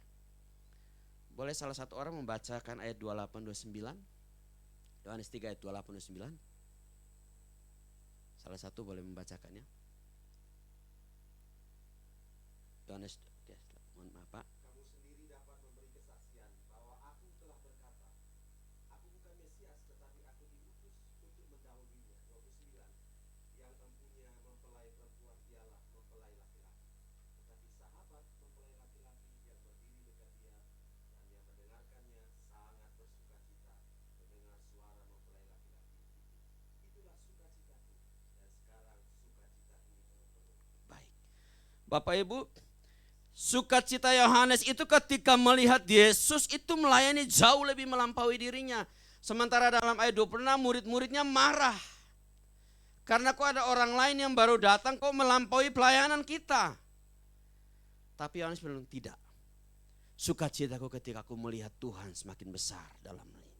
Boleh salah satu orang membacakan ayat 28-29? Yohanes 3 ayat 28-29. Salah satu boleh membacakannya. Yohanes, mohon maaf Pak. Kamu sendiri dapat memberi kesaksian bahwa aku telah berkata, aku bukan Mesias tetapi aku diutus untuk mendahulunya. 29. Yang empunya mempelai perempuan ialah mempelai laki-laki. Tetapi sahabat mempelai laki-laki yang berdiri dekat dia dan yang mendengarkannya sangat bersuka cita mendengar suara mempelai laki-laki itu. Itulah sukacitaku dan sekarang sukacitaku penuh. Baik. Bapak Ibu, sukacita Yohanes itu ketika melihat Yesus itu melayani jauh lebih melampaui dirinya. Sementara dalam ayat 26 murid-muridnya marah. Karena kok ada orang lain yang baru datang kok melampaui pelayanan kita. Tapi Yohanes bilang tidak. Sukacitaku ketika aku melihat Tuhan semakin besar dalam ini.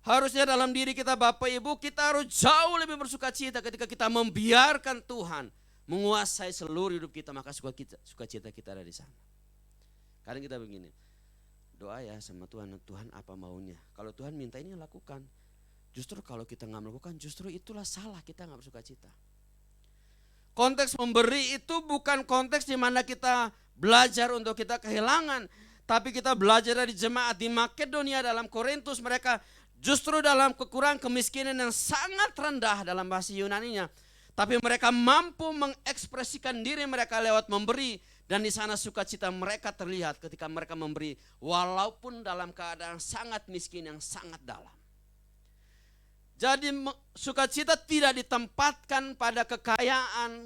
Harusnya dalam diri kita Bapak Ibu kita harus jauh lebih bersukacita ketika kita membiarkan Tuhan menguasai seluruh hidup kita, maka sukacita kita ada di sana. Kadang kita begini, doa ya sama Tuhan, Tuhan apa maunya. Kalau Tuhan minta ini lakukan. Justru kalau kita nggak melakukan, justru itulah salah, kita nggak bersukacita. Konteks memberi itu bukan konteks di mana kita belajar untuk kita kehilangan, tapi kita belajar dari jemaat di Makedonia dalam Korintus, mereka justru dalam kekurangan kemiskinan yang sangat rendah dalam bahasa Yunaninya. Tapi mereka mampu mengekspresikan diri mereka lewat memberi. Dan di sana sukacita mereka terlihat ketika mereka memberi. Walaupun dalam keadaan sangat miskin yang sangat dalam. Jadi sukacita tidak ditempatkan pada kekayaan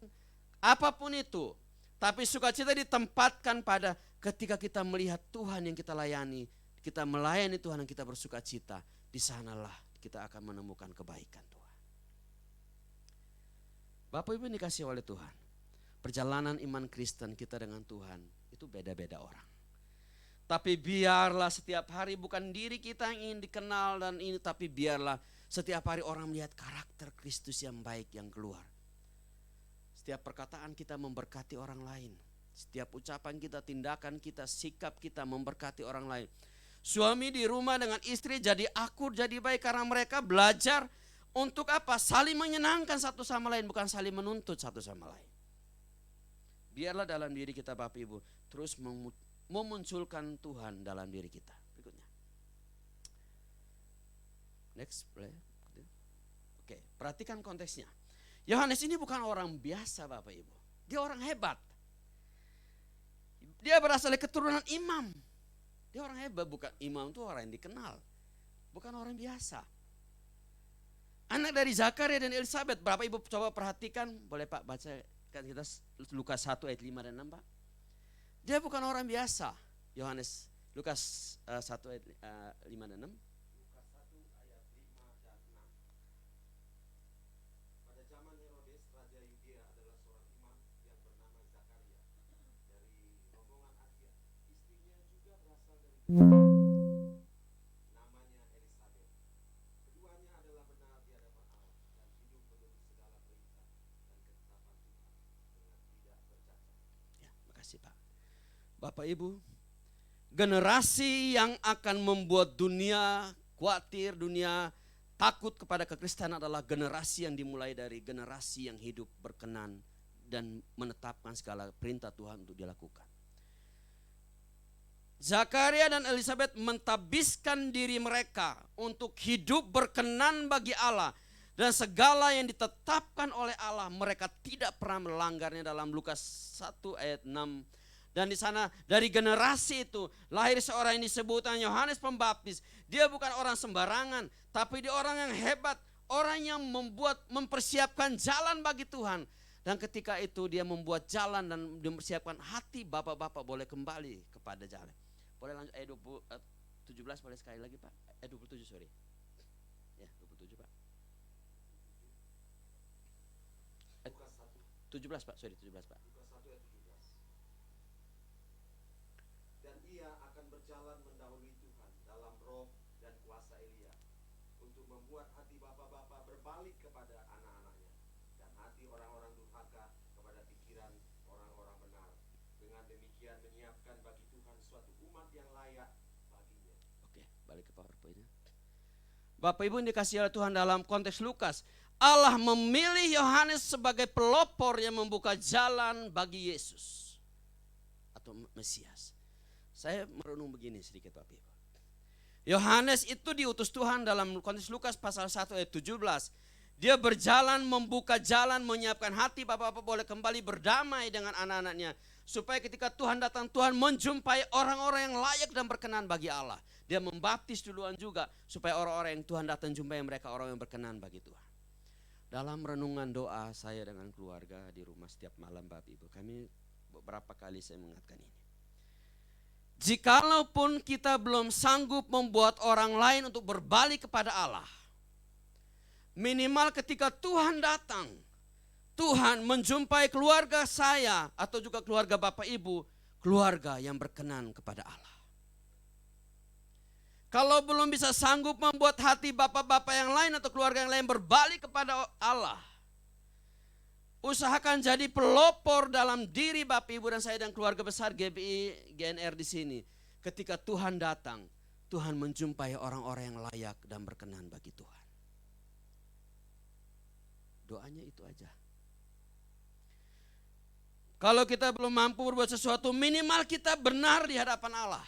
apapun itu. Tapi sukacita ditempatkan pada ketika kita melihat Tuhan yang kita layani. Kita melayani Tuhan yang kita bersukacita. Di sanalah kita akan menemukan kebaikan Tuhan. Bapak Ibu dikasih oleh Tuhan. Perjalanan iman Kristen kita dengan Tuhan itu beda-beda orang. Tapi biarlah setiap hari bukan diri kita yang ingin dikenal dan ini, tapi biarlah setiap hari orang melihat karakter Kristus yang baik yang keluar. Setiap perkataan kita memberkati orang lain. Setiap ucapan kita, tindakan kita, sikap kita memberkati orang lain. Suami di rumah dengan istri jadi akur, jadi baik karena mereka belajar untuk apa? Saling menyenangkan satu sama lain, bukan saling menuntut satu sama lain. Biarlah dalam diri kita Bapak Ibu terus memunculkan Tuhan dalam diri kita. Berikutnya. Next, play. Oke, perhatikan konteksnya. Yohanes ini bukan orang biasa Bapak Ibu. Dia orang hebat. Dia berasal dari keturunan imam. Dia orang hebat, bukan imam itu orang yang dikenal. Bukan orang biasa. Anak dari Zakaria dan Elisabet. Bapak Ibu coba perhatikan. Boleh Pak baca kan kita Lukas 1 ayat 5 dan 6 Pak. Dia bukan orang biasa. Yohanes Lukas 1 ayat 5 dan 6. Lukas 1 ayat 5 dan 6. Pada zaman Herodes, Raja Yudea adalah seorang imam yang bernama Zakaria dari rombongan Abia. Istrinya juga berasal dari namanya Elisabet. Keduanya adalah benar di hadapan Allah dan hidup menurut segala perintah dan ketetapan Tuhan dengan tidak bercacat. Ya, makasih Pak. Bapak Ibu, Generasi yang akan membuat dunia khawatir, dunia takut kepada kekristenan adalah generasi yang dimulai dari generasi yang hidup berkenan dan menetapkan segala perintah Tuhan untuk dilakukan. Zakaria dan Elizabeth mentabiskan diri mereka untuk hidup berkenan bagi Allah. Dan segala yang ditetapkan oleh Allah mereka tidak pernah melanggarnya dalam Lukas 1 ayat 6. Dan di sana dari generasi itu lahir seorang yang disebut Yohanes Pembaptis. Dia bukan orang sembarangan, tapi dia orang yang hebat, orang yang mempersiapkan jalan bagi Tuhan. Dan ketika itu dia membuat jalan dan mempersiapkan hati bapak-bapak boleh kembali kepada jalan. Boleh lanjut ayat 17 boleh sekali lagi Pak. Ayat 27 sorry. Ya 27 Pak. 17 Pak, sorry 17 Pak. Dan ia akan berjalan mendahului Tuhan dalam roh dan kuasa Elia untuk membuat hati bapa-bapa berbalik kepada anak-anaknya dan hati orang-orang durhaka kepada pikiran orang-orang benar. Dengan demikian menyiapkan bagi Tuhan suatu umat yang layak baginya. Oke, balik ke PowerPoint-nya. Bapak Ibu yang dikasihi oleh Tuhan, dalam konteks Lukas, Allah memilih Yohanes sebagai pelopor yang membuka jalan bagi Yesus atau Mesias. Saya merenung begini sedikit Bapak Ibu. Yohanes itu diutus Tuhan dalam konteks Lukas pasal 1 ayat 17. Dia berjalan membuka jalan, menyiapkan hati bapak-bapak boleh kembali berdamai dengan anak-anaknya. Supaya ketika Tuhan datang, Tuhan menjumpai orang-orang yang layak dan berkenan bagi Allah. Dia membaptis duluan juga supaya orang-orang yang Tuhan datang jumpai mereka orang yang berkenan bagi Tuhan. Dalam renungan doa saya dengan keluarga di rumah setiap malam Bapak Ibu, kami beberapa kali saya mengingatkan ini. Jikalaupun kita belum sanggup membuat orang lain untuk berbalik kepada Allah, minimal ketika Tuhan datang, Tuhan menjumpai keluarga saya atau juga keluarga Bapak Ibu, keluarga yang berkenan kepada Allah. Kalau belum bisa sanggup membuat hati bapak-bapak yang lain atau keluarga yang lain berbalik kepada Allah, usahakan jadi pelopor dalam diri Bapak Ibu dan saya dan keluarga besar GBI GNR di sini. Ketika Tuhan datang, Tuhan menjumpai orang-orang yang layak dan berkenan bagi Tuhan. Doanya itu aja. Kalau kita belum mampu berbuat sesuatu, minimal kita benar di hadapan Allah.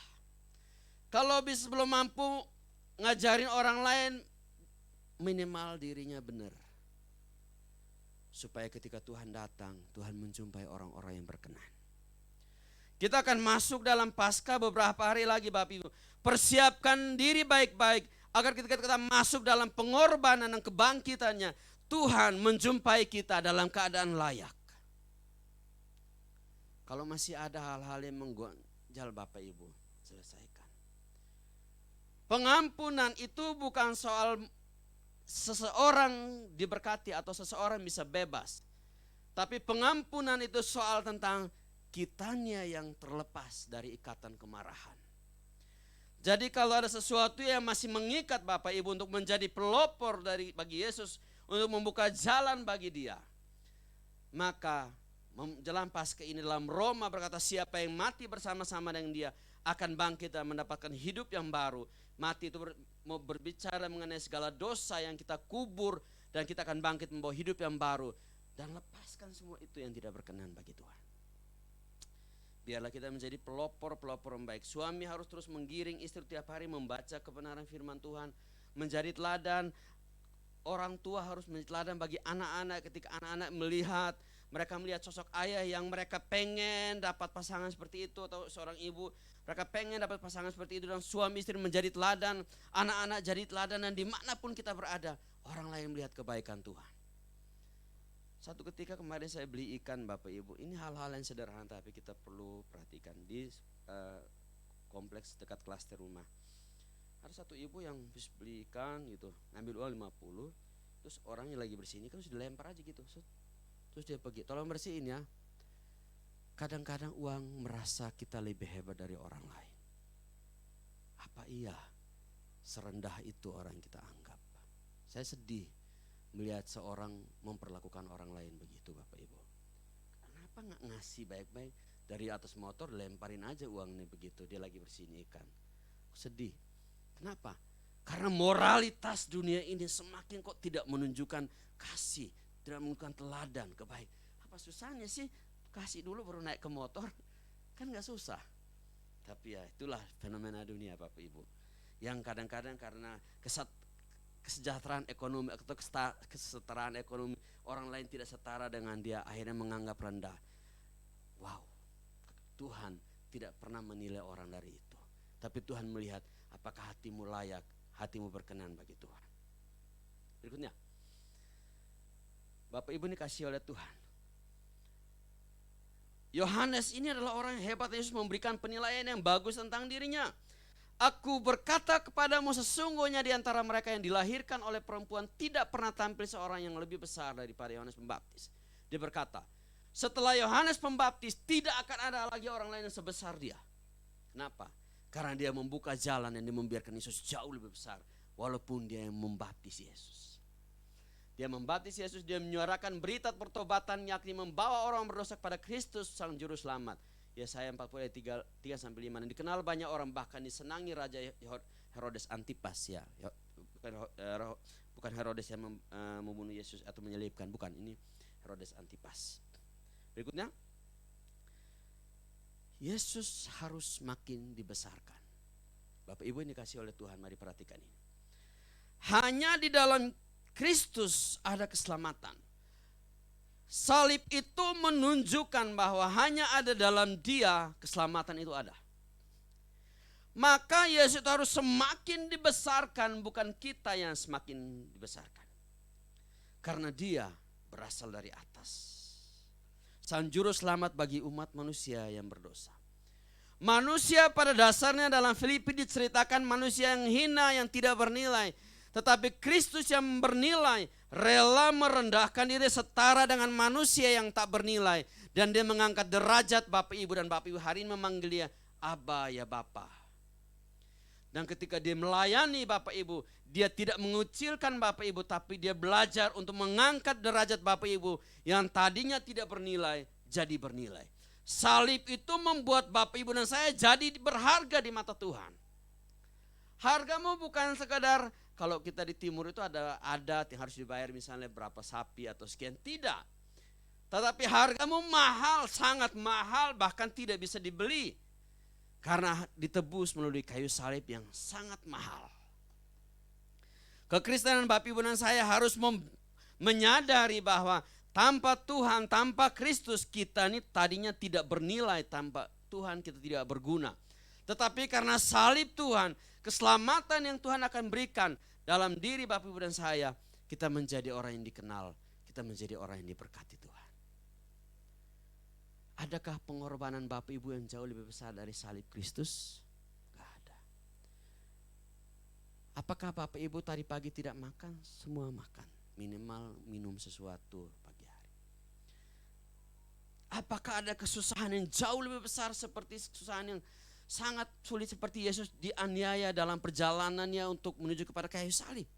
Kalau belum mampu ngajarin orang lain, minimal dirinya benar. Supaya ketika Tuhan datang, Tuhan menjumpai orang-orang yang berkenan. Kita akan masuk dalam Paskah beberapa hari lagi Bapak Ibu. Persiapkan diri baik-baik agar ketika kita masuk dalam pengorbanan dan kebangkitannya, Tuhan menjumpai kita dalam keadaan layak. Kalau masih ada hal-hal yang menggonjal Bapak Ibu, selesaikan. Pengampunan itu bukan soal seseorang diberkati atau seseorang bisa bebas. Tapi pengampunan itu soal tentang kitanya yang terlepas dari ikatan kemarahan. Jadi kalau ada sesuatu yang masih mengikat Bapak Ibu untuk menjadi pelopor bagi Yesus, untuk membuka jalan bagi dia, maka menjelang Paskah ini dalam Roma berkata siapa yang mati bersama-sama dengan dia akan bangkit dan mendapatkan hidup yang baru. Mati itu mau berbicara mengenai segala dosa yang kita kubur dan kita akan bangkit membawa hidup yang baru dan lepaskan semua itu yang tidak berkenan bagi Tuhan. Biarlah kita menjadi pelopor-pelopor yang baik. Suami harus terus menggiring istri tiap hari membaca kebenaran firman Tuhan, menjadi teladan. Orang tua harus menjadi teladan bagi anak-anak ketika anak-anak mereka melihat sosok ayah yang mereka pengen dapat pasangan seperti itu atau seorang ibu mereka pengen dapat pasangan seperti itu dan suami istri menjadi teladan, anak-anak jadi teladan dan dimanapun kita berada orang lain melihat kebaikan Tuhan. Satu ketika kemarin saya beli ikan Bapak Ibu, ini hal-hal yang sederhana tapi kita perlu perhatikan di kompleks dekat klaster rumah. Ada satu ibu yang habis beli ikan gitu, ngambil uang 50, terus orangnya lagi bersihin kan sudah dilempar aja gitu. Terus dia pergi, tolong bersihin ya. Kadang-kadang uang merasa kita lebih hebat dari orang lain. Apa iya serendah itu orang kita anggap? Saya sedih melihat seorang memperlakukan orang lain begitu Bapak Ibu. Kenapa gak ngasih baik-baik? Dari atas motor lemparin aja uangnya begitu, dia lagi bersihin ikan. Sedih. Kenapa? Karena moralitas dunia ini semakin kok tidak menunjukkan kasih, tidak menunjukkan teladan, kebaik. Apa susahnya sih kasih dulu baru naik ke motor? Kan gak susah. Tapi ya itulah fenomena dunia Bapak Ibu. Yang kadang-kadang karena kesejahteraan ekonomi atau kesetaraan ekonomi, orang lain tidak setara dengan dia, akhirnya menganggap rendah. Wow, Tuhan tidak pernah menilai orang dari itu. Tapi Tuhan melihat apakah hatimu layak, hatimu berkenan bagi Tuhan. Berikutnya, Bapak Ibu ini kasih oleh Tuhan. Yohanes ini adalah orang yang hebat. Yesus memberikan penilaian yang bagus tentang dirinya. Aku berkata kepadamu, sesungguhnya di antara mereka yang dilahirkan oleh perempuan tidak pernah tampil seorang yang lebih besar daripada Yohanes Pembaptis. Dia berkata, setelah Yohanes Pembaptis tidak akan ada lagi orang lain yang sebesar dia. Kenapa? Karena dia membuka jalan yang dia membiarkan Yesus jauh lebih besar. Walaupun dia yang membaptis Yesus. Dia membaptis Yesus, dia menyuarakan berita pertobatan, yakni membawa orang berdosa kepada Kristus sang juru selamat. Yesaya 40 ayat 3-5. Dan dikenal banyak orang, bahkan disenangi Raja Herodes Antipas ya. Bukan Herodes yang membunuh Yesus atau menyelipkan, bukan, ini Herodes Antipas. Berikutnya, Yesus harus makin dibesarkan. Bapak Ibu ini dikasih oleh Tuhan, mari perhatikan ini. Hanya di dalam Kristus ada keselamatan. Salib itu menunjukkan bahwa hanya ada dalam Dia keselamatan itu ada. Maka Yesus itu harus semakin dibesarkan, bukan kita yang semakin dibesarkan. Karena Dia berasal dari atas. Sang juru selamat bagi umat manusia yang berdosa. Manusia pada dasarnya dalam Filipi diceritakan manusia yang hina, yang tidak bernilai. Tetapi Kristus yang bernilai rela merendahkan diri setara dengan manusia yang tak bernilai. Dan dia mengangkat derajat Bapak Ibu, dan Bapak Ibu hari ini memanggil dia Aba ya Bapa. Dan ketika dia melayani Bapak Ibu, dia tidak mengucilkan Bapak Ibu, tapi dia belajar untuk mengangkat derajat Bapak Ibu yang tadinya tidak bernilai jadi bernilai. Salib itu membuat Bapak Ibu dan saya jadi berharga di mata Tuhan. Hargamu bukan sekadar, kalau kita di timur itu ada adat yang harus dibayar misalnya berapa sapi atau sekian, tidak. Tetapi hargamu mahal, sangat mahal, bahkan tidak bisa dibeli. Karena ditebus melalui kayu salib yang sangat mahal. Kekristenan Bapak Ibu dan saya harus menyadari bahwa tanpa Tuhan, tanpa Kristus kita ini tadinya tidak bernilai, tanpa Tuhan kita tidak berguna. Tetapi karena salib Tuhan, keselamatan yang Tuhan akan berikan dalam diri Bapak Ibu dan saya, kita menjadi orang yang dikenal, kita menjadi orang yang diberkati Tuhan. Adakah pengorbanan Bapak Ibu yang jauh lebih besar dari salib Kristus? Gak ada. Apakah Bapak Ibu tadi pagi tidak makan? Semua makan. Minimal minum sesuatu pagi hari. Apakah ada kesusahan yang jauh lebih besar seperti kesusahan yang sangat sulit seperti Yesus dianiaya dalam perjalanannya untuk menuju kepada kayu salib?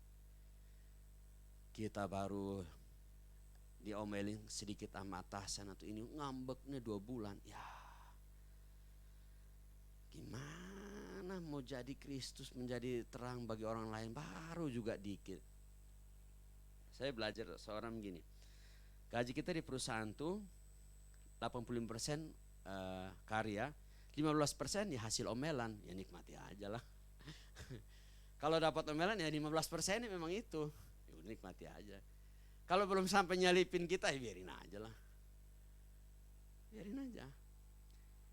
Kita baru diomelin sedikit sama atasan atau ini ngambeknya 2 bulan. Ya, gimana mau jadi Kristus menjadi terang bagi orang lain, baru juga dikit. Saya belajar seorang begini, gaji kita di perusahaan tuh 85% karya, 15% ya hasil omelan, ya nikmati aja lah. Kalau dapat omelan ya 15% ya memang itu, ya nikmati aja. Kalau belum sampai nyalipin kita ya biarin aja lah. Biarin aja.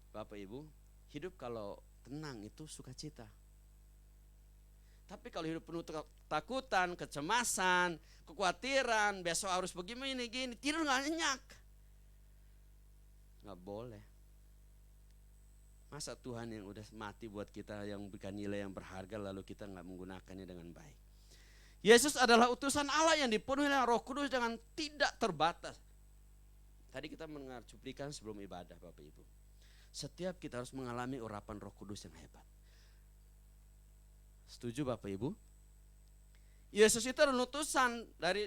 Bapak Ibu, hidup kalau tenang itu sukacita. Tapi kalau hidup penuh ketakutan, kecemasan, kekhawatiran, besok harus begini gini, tidur gak nyenyak. Gak boleh. Masa Tuhan yang udah mati buat kita, yang berikan nilai yang berharga, lalu kita gak menggunakannya dengan baik. Yesus adalah utusan Allah yang dipenuhi oleh Roh Kudus dengan tidak terbatas. Tadi kita mendengar cuplikan sebelum ibadah Bapak Ibu. Setiap kita harus mengalami urapan Roh Kudus yang hebat. Setuju Bapak Ibu? Yesus itu adalah utusan dari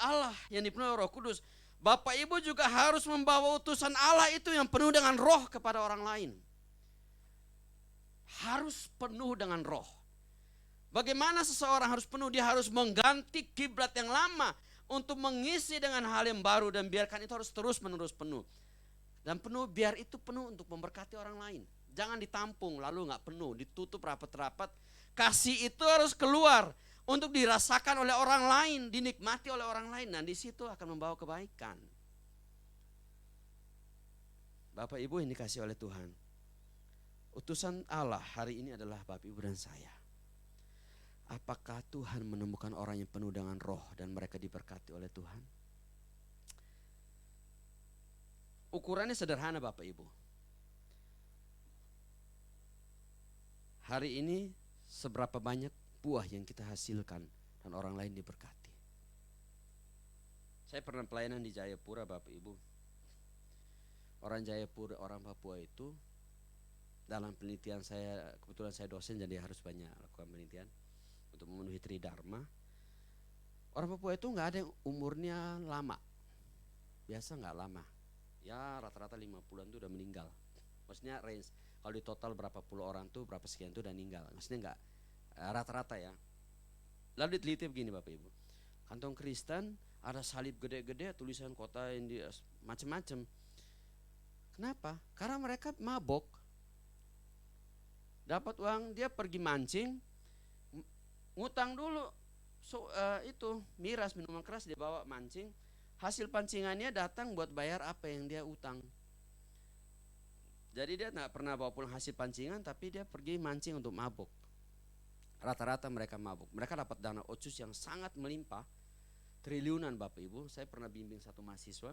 Allah yang dipenuhi oleh Roh Kudus. Bapak Ibu juga harus membawa utusan Allah itu yang penuh dengan roh kepada orang lain. Harus penuh dengan roh. Bagaimana seseorang harus penuh? Dia harus mengganti kiblat yang lama untuk mengisi dengan hal yang baru, dan biarkan itu harus terus menerus penuh. Dan penuh, biar itu penuh untuk memberkati orang lain. Jangan ditampung lalu nggak penuh, ditutup rapat-rapat. Kasih itu harus keluar untuk dirasakan oleh orang lain, dinikmati oleh orang lain. Dan di situ akan membawa kebaikan. Bapak Ibu yang dikasih oleh Tuhan, utusan Allah hari ini adalah Bapak Ibu dan saya. Apakah Tuhan menemukan orang yang penuh dengan roh dan mereka diberkati oleh Tuhan? Ukurannya sederhana Bapak Ibu. Hari ini seberapa banyak buah yang kita hasilkan dan orang lain diberkati. Saya pernah pelayanan di Jayapura Bapak Ibu. Orang Jayapura, orang Papua itu, dalam penelitian saya, kebetulan saya dosen jadi harus banyak lakukan penelitian untuk memenuhi Tridharma. Orang Papua itu nggak ada yang umurnya lama, biasa nggak lama. Ya rata-rata 50-an tuh udah meninggal. Maksudnya range, kalau di total berapa puluh orang tuh berapa sekian tuh udah meninggal. Maksudnya nggak rata-rata ya. Lalu diteliti begini Bapak Ibu, kantong Kristen ada salib gede-gede, tulisan kota India macam-macam. Kenapa? Karena mereka mabok. Dapat uang, dia pergi mancing, ngutang dulu. Itu miras, minuman keras dia bawa mancing. Hasil pancingannya datang buat bayar apa yang dia utang. Jadi dia nggak pernah bawa pulang hasil pancingan, tapi dia pergi mancing untuk mabuk. Rata-rata mereka mabuk. Mereka dapat dana otsus yang sangat melimpah, triliunan Bapak Ibu. Saya pernah bimbing satu mahasiswa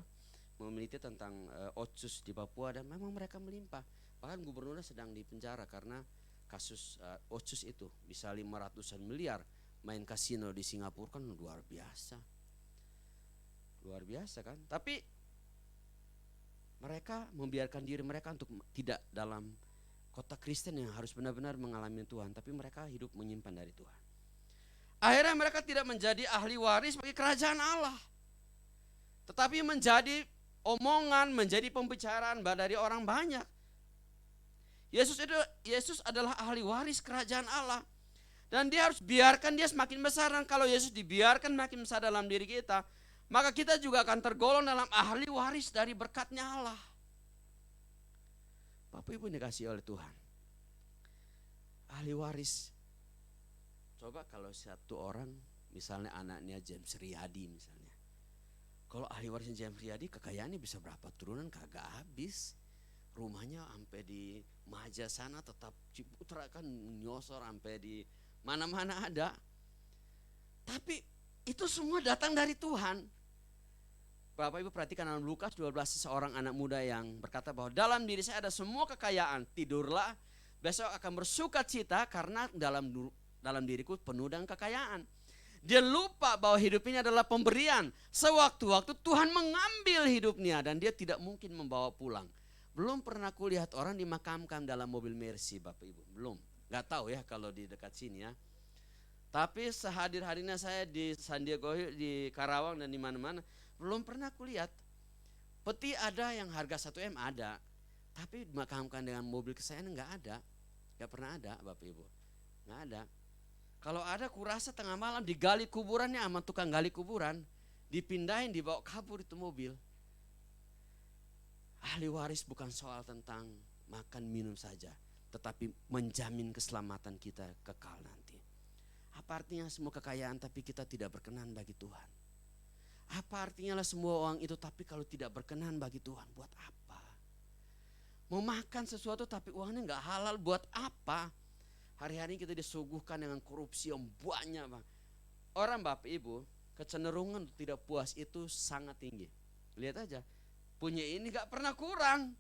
meneliti tentang otsus di Papua, dan memang mereka melimpah. Bahkan gubernurnya sedang dipenjara karena kasus otsus itu. Bisa 500-an miliar main kasino di Singapura, kan luar biasa. Luar biasa kan. Tapi mereka membiarkan diri mereka untuk tidak dalam kota Kristen yang harus benar-benar mengalami Tuhan, tapi mereka hidup menyimpan dari Tuhan. Akhirnya mereka tidak menjadi ahli waris bagi kerajaan Allah, tetapi menjadi omongan, menjadi pembicaraan dari orang banyak. Yesus adalah ahli waris kerajaan Allah, dan dia harus biarkan dia semakin besar. Dan kalau Yesus dibiarkan makin besar dalam diri kita, maka kita juga akan tergolong dalam ahli waris dari berkatnya Allah. Bapak Ibu dikasih oleh Tuhan, ahli waris. Coba kalau satu orang, misalnya anaknya James Riyadi misalnya, kalau ahli warisnya James Riyadi, kekayaannya bisa berapa turunan kagak habis. Rumahnya sampai di Maja sana, tetap Ciputra kan nyosor sampai di mana-mana ada. Tapi itu semua datang dari Tuhan. Bapak Ibu perhatikan dalam Lukas 12, seseorang anak muda yang berkata bahwa dalam diri saya ada semua kekayaan, tidurlah, besok akan bersuka cita karena dalam diriku penuh dengan kekayaan. Dia lupa bahwa hidup ini adalah pemberian. Sewaktu-waktu Tuhan mengambil hidupnya dan dia tidak mungkin membawa pulang. Belum pernah kulihat orang dimakamkan dalam mobil Mercy Bapak Ibu, belum. Gak tahu ya kalau di dekat sini ya. Tapi sehadir-hadirnya saya di San Diego, di Karawang dan di mana-mana, belum pernah kulihat. Peti ada yang harga 1 M ada, tapi dimakamkan dengan mobil kesayangan nggak ada. Gak pernah ada Bapak Ibu, nggak ada. Kalau ada kurasa tengah malam digali kuburannya sama tukang gali kuburan, dipindahin, dibawa kabur itu mobil. Ahli waris bukan soal tentang makan minum saja, tetapi menjamin keselamatan kita kekal nanti. Apa artinya semua kekayaan tapi kita tidak berkenan bagi Tuhan? Apa artinya lah semua uang itu tapi kalau tidak berkenan bagi Tuhan, buat apa? Mau makan sesuatu tapi uangnya nggak halal, buat apa? Hari-hari kita disuguhkan dengan korupsi yang banyak Bang. Orang Bapak Ibu, kecenderungan untuk tidak puas itu sangat tinggi. Lihat aja, punya ini gak pernah kurang.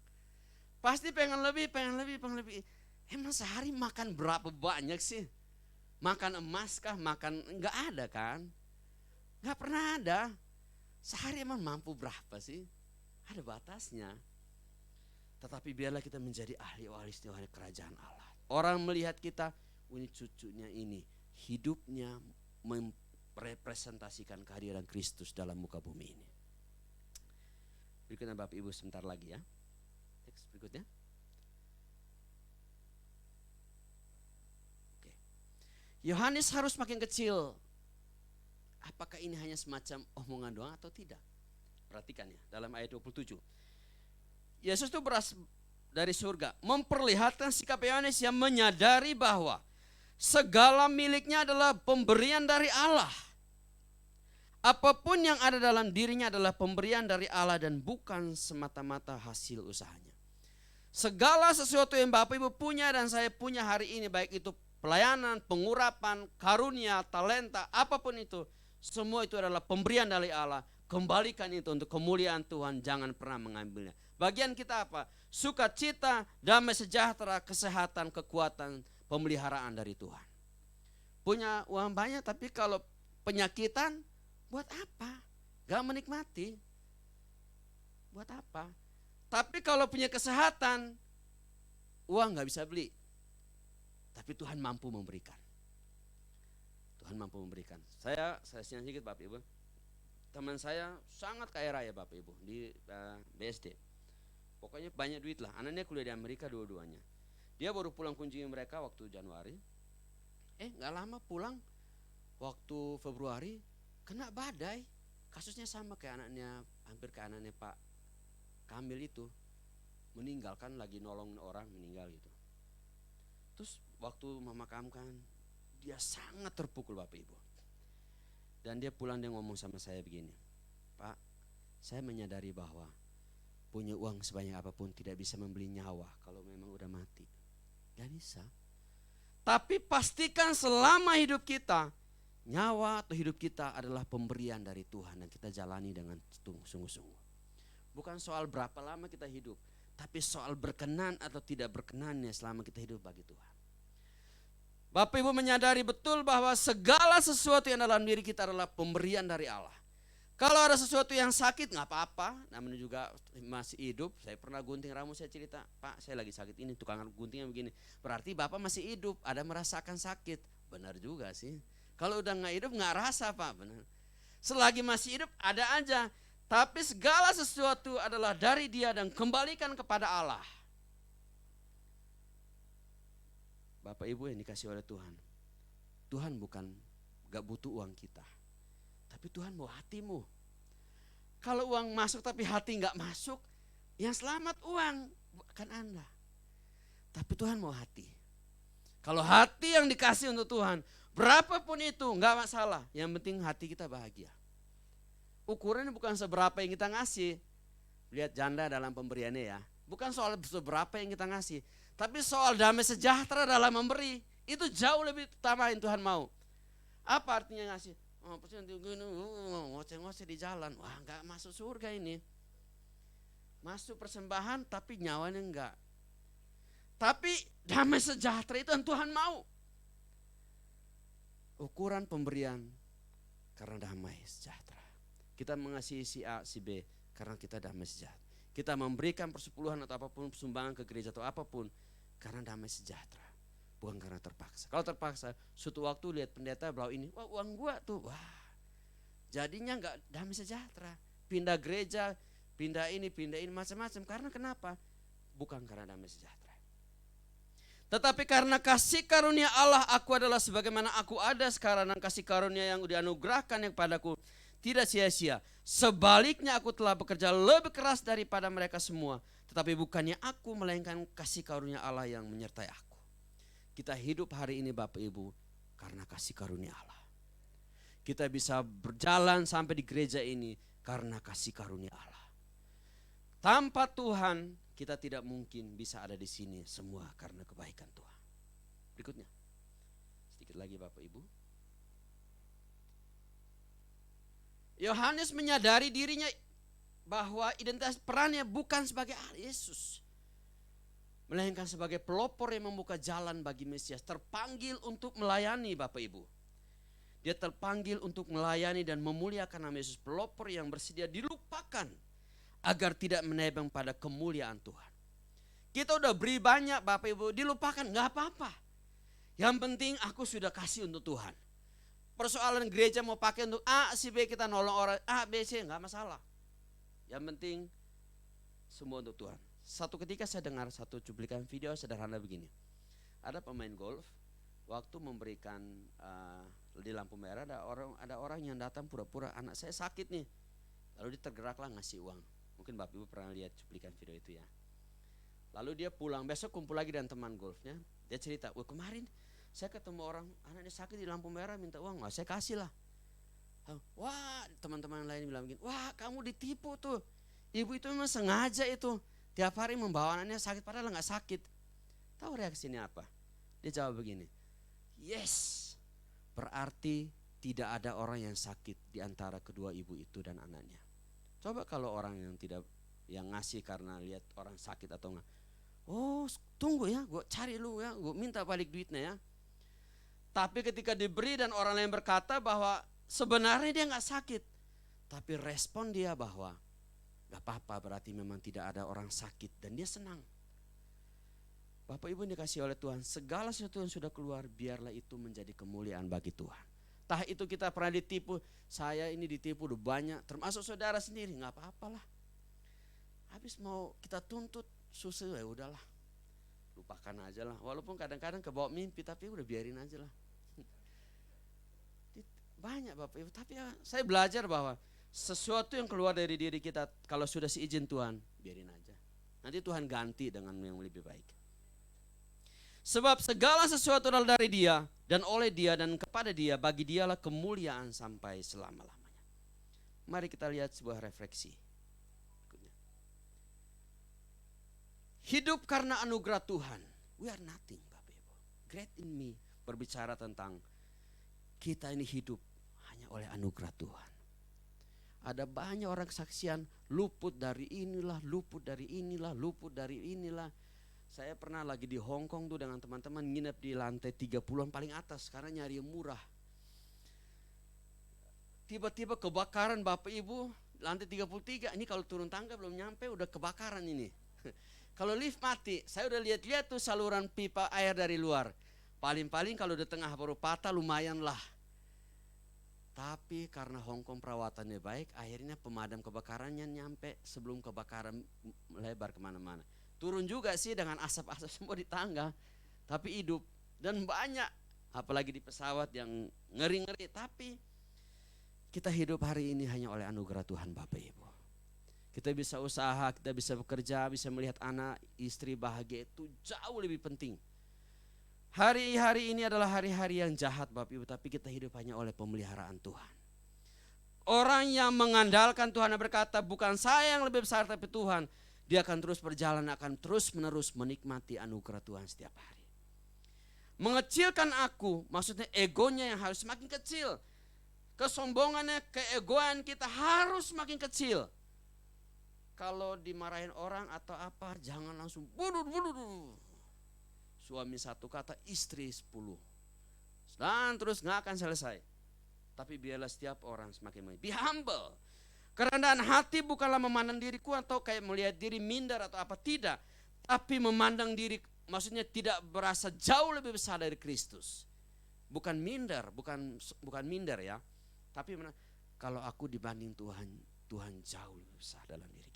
Pasti pengen lebih, pengen lebih, pengen lebih. Emang sehari makan berapa banyak sih? Makan emas kah? Makan, gak ada kan? Gak pernah ada. Sehari emang mampu berapa sih? Ada batasnya. Tetapi biarlah kita menjadi ahli waris di kerajaan Allah. Orang melihat kita, ini cucunya ini, hidupnya merepresentasikan kehadiran Kristus dalam muka bumi ini. Berikutnya Bapak Ibu sebentar lagi ya. Teks berikutnya. Oke. Yohanes harus makin kecil. Apakah ini hanya semacam omongan doang atau tidak? Perhatikan ya, dalam ayat 27. Yesus itu beras dari surga, memperlihatkan sikap Yohanes yang menyadari bahwa segala miliknya adalah pemberian dari Allah. Apapun yang ada dalam dirinya adalah pemberian dari Allah dan bukan semata-mata hasil usahanya. Segala sesuatu yang Bapak Ibu punya dan saya punya hari ini, baik itu pelayanan, pengurapan, karunia, talenta, apapun itu, semua itu adalah pemberian dari Allah. Kembalikan itu untuk kemuliaan Tuhan, jangan pernah mengambilnya. Bagian kita apa? Sukacita, damai sejahtera, kesehatan, kekuatan, pemeliharaan dari Tuhan. Punya uang banyak tapi kalau penyakitan, buat apa? Gak menikmati. Buat apa? Tapi kalau punya kesehatan, uang gak bisa beli. Tapi Tuhan mampu memberikan. Tuhan mampu memberikan. Saya sedikit Bapak Ibu. Teman saya sangat kaya raya Bapak Ibu di BSD. Pokoknya banyak duit lah. Anaknya kuliah di Amerika dua-duanya. Dia baru pulang kunjungi mereka waktu Januari. Gak lama pulang waktu Februari kena badai. Kasusnya sama kayak anaknya, hampir kayak anaknya Pak Kamil itu. Meninggal kan, lagi nolongin orang meninggal gitu. Terus waktu memakamkan, dia sangat terpukul Bapak Ibu. Dan dia pulang, dia ngomong sama saya begini, Pak, saya menyadari bahwa punya uang sebanyak apapun tidak bisa membeli nyawa kalau memang udah mati. Gak bisa. Tapi pastikan selama hidup kita, nyawa atau hidup kita adalah pemberian dari Tuhan dan kita jalani dengan sungguh-sungguh. Bukan soal berapa lama kita hidup, tapi soal berkenan atau tidak berkenannya selama kita hidup bagi Tuhan. Bapak Ibu menyadari betul bahwa segala sesuatu yang dalam diri kita adalah pemberian dari Allah. Kalau ada sesuatu yang sakit nggak apa-apa, namanya juga masih hidup. Saya pernah gunting rambut, saya cerita, Pak saya lagi sakit ini, tukang guntingnya begini. Berarti Bapak masih hidup, ada merasakan sakit. Benar juga sih. Kalau udah nggak hidup nggak rasa Pak, benar. Selagi masih hidup ada aja. Tapi segala sesuatu adalah dari Dia dan kembalikan kepada Allah. Bapak Ibu yang dikasih oleh Tuhan, Tuhan bukan gak butuh uang kita, tapi Tuhan mau hatimu. Kalau uang masuk tapi hati gak masuk, yang selamat uang bukan Anda, tapi Tuhan mau hati. Kalau hati yang dikasih untuk Tuhan, berapapun itu gak masalah, yang penting hati kita bahagia. Ukurannya bukan seberapa yang kita ngasih. Lihat janda dalam pemberiannya ya, bukan soal seberapa yang kita ngasih, tapi soal damai sejahtera dalam memberi. Itu jauh lebih utama yang Tuhan mau. Apa artinya ngasih? Pasti nanti ngoceh-ngoceh di jalan. Wah gak masuk surga ini. Masuk persembahan tapi nyawanya enggak. Tapi damai sejahtera itu yang Tuhan mau. Ukuran pemberian karena damai sejahtera. Kita mengasihi si A, si B karena kita damai sejahtera. Kita memberikan persepuluhan atau apapun, sumbangan ke gereja atau apapun karena damai sejahtera, bukan karena terpaksa. Kalau terpaksa, suatu waktu lihat pendeta bawa ini, wah uang gua tuh, wah jadinya nggak damai sejahtera. Pindah gereja, pindah ini macam-macam. Karena kenapa? Bukan karena damai sejahtera. Tetapi karena kasih karunia Allah, aku adalah sebagaimana aku ada sekarang, dan kasih karunia yang dianugerahkan yang padaku tidak sia-sia. Sebaliknya aku telah bekerja lebih keras daripada mereka semua. Tetapi bukannya aku, melainkan kasih karunia Allah yang menyertai aku. Kita hidup hari ini Bapak Ibu karena kasih karunia Allah. Kita bisa berjalan sampai di gereja ini karena kasih karunia Allah. Tanpa Tuhan kita tidak mungkin bisa ada di sini, semua karena kebaikan Tuhan. Berikutnya, sedikit lagi Bapak Ibu. Yohanes menyadari dirinya bahwa identitas perannya bukan sebagai Yesus, melainkan sebagai pelopor yang membuka jalan bagi Mesias. Terpanggil untuk melayani Bapak Ibu. Dia terpanggil untuk melayani dan memuliakan nama Yesus. Pelopor yang bersedia dilupakan agar tidak menebang pada kemuliaan Tuhan. Kita udah beri banyak Bapak Ibu, dilupakan gak apa-apa. Yang penting aku sudah kasih untuk Tuhan. Persoalan gereja mau pakai untuk A, si B, kita nolong orang A, B, C, gak masalah. Yang penting semua untuk Tuhan. Satu ketika saya dengar satu cuplikan video sederhana begini. Ada pemain golf, waktu memberikan di lampu merah ada orang yang datang pura-pura anak saya sakit nih. Lalu dia tergeraklah ngasih uang. Mungkin Bapak Ibu pernah lihat cuplikan video itu ya. Lalu dia pulang, besok kumpul lagi dengan teman golfnya. Dia cerita, wah kemarin saya ketemu orang anaknya sakit di lampu merah minta uang, saya kasih lah. Wah teman-teman lain bilang begini, wah kamu ditipu tuh. Ibu itu memang sengaja itu. Tiap hari membawa anaknya sakit padahal nggak sakit. Tahu reaksinya apa? Dia jawab begini, yes, berarti tidak ada orang yang sakit di antara kedua ibu itu dan anaknya. Coba kalau orang yang ngasih karena lihat orang sakit atau enggak. Oh tunggu ya, gue cari lu ya, gue minta balik duitnya ya. Tapi ketika diberi dan orang lain berkata bahwa sebenarnya dia nggak sakit. Tapi respon dia bahwa gak apa-apa, berarti memang tidak ada orang sakit dan dia senang. Bapak Ibu yang dikasih oleh Tuhan, segala sesuatu yang sudah keluar biarlah itu menjadi kemuliaan bagi Tuhan. Entah itu kita pernah ditipu, saya ini ditipu udah banyak, termasuk saudara sendiri, gak apa-apalah. Habis mau kita tuntut susah ya udahlah, lupakan aja lah. Walaupun kadang-kadang kebawa mimpi tapi udah biarin aja lah. Banyak Bapak Ibu, tapi ya, saya belajar bahwa sesuatu yang keluar dari diri kita kalau sudah seizin Tuhan, biarin aja. Nanti Tuhan ganti dengan yang lebih baik. Sebab segala sesuatu adalah dari Dia dan oleh Dia dan kepada Dia, bagi Dialah kemuliaan sampai selama-lamanya. Mari kita lihat sebuah refleksi. Hidup karena anugerah Tuhan. We are nothing Bapak Ibu. Great in me berbicara tentang kita ini hidup hanya oleh anugerah Tuhan. Ada banyak orang kesaksian luput dari inilah, luput dari inilah, luput dari inilah. Saya pernah lagi di Hong Kong tuh dengan teman-teman nginep di lantai 30-an paling atas karena nyari yang murah. Tiba-tiba kebakaran Bapak Ibu, lantai 33. Ini kalau turun tangga belum nyampe udah kebakaran ini. Kalau lift mati, saya udah lihat-lihat tuh saluran pipa air dari luar. Paling-paling kalau di tengah baru patah lumayan lah. Tapi karena Hong Kong perawatannya baik, akhirnya pemadam kebakarannya nyampe sebelum kebakaran melebar kemana-mana. Turun juga sih dengan asap-asap semua di tangga, tapi hidup. Dan banyak, apalagi di pesawat yang ngeri-ngeri. Tapi kita hidup hari ini hanya oleh anugerah Tuhan Bapak Ibu. Kita bisa usaha, kita bisa bekerja, bisa melihat anak, istri bahagia, itu jauh lebih penting. Hari-hari ini adalah hari-hari yang jahat Bapak Ibu, tapi kita hidup hanya oleh pemeliharaan Tuhan. Orang yang mengandalkan Tuhan dan berkata bukan saya yang lebih besar tapi Tuhan, dia akan terus berjalan, akan terus menerus menikmati anugerah Tuhan setiap hari. Mengecilkan aku, maksudnya egonya yang harus semakin kecil. Kesombongannya, keegoan kita harus semakin kecil. Kalau dimarahin orang atau apa, jangan langsung budur. Suami satu kata, istri 10. Dan terus gak akan selesai. Tapi biarlah setiap orang semakin be humble. Kerendahan hati bukanlah memandang diriku atau kayak melihat diri minder atau apa, tidak. Tapi memandang diri, maksudnya tidak berasa jauh lebih besar dari Kristus. Bukan minder, bukan minder ya. Tapi kalau aku dibanding Tuhan, Tuhan jauh lebih besar dalam diri kita.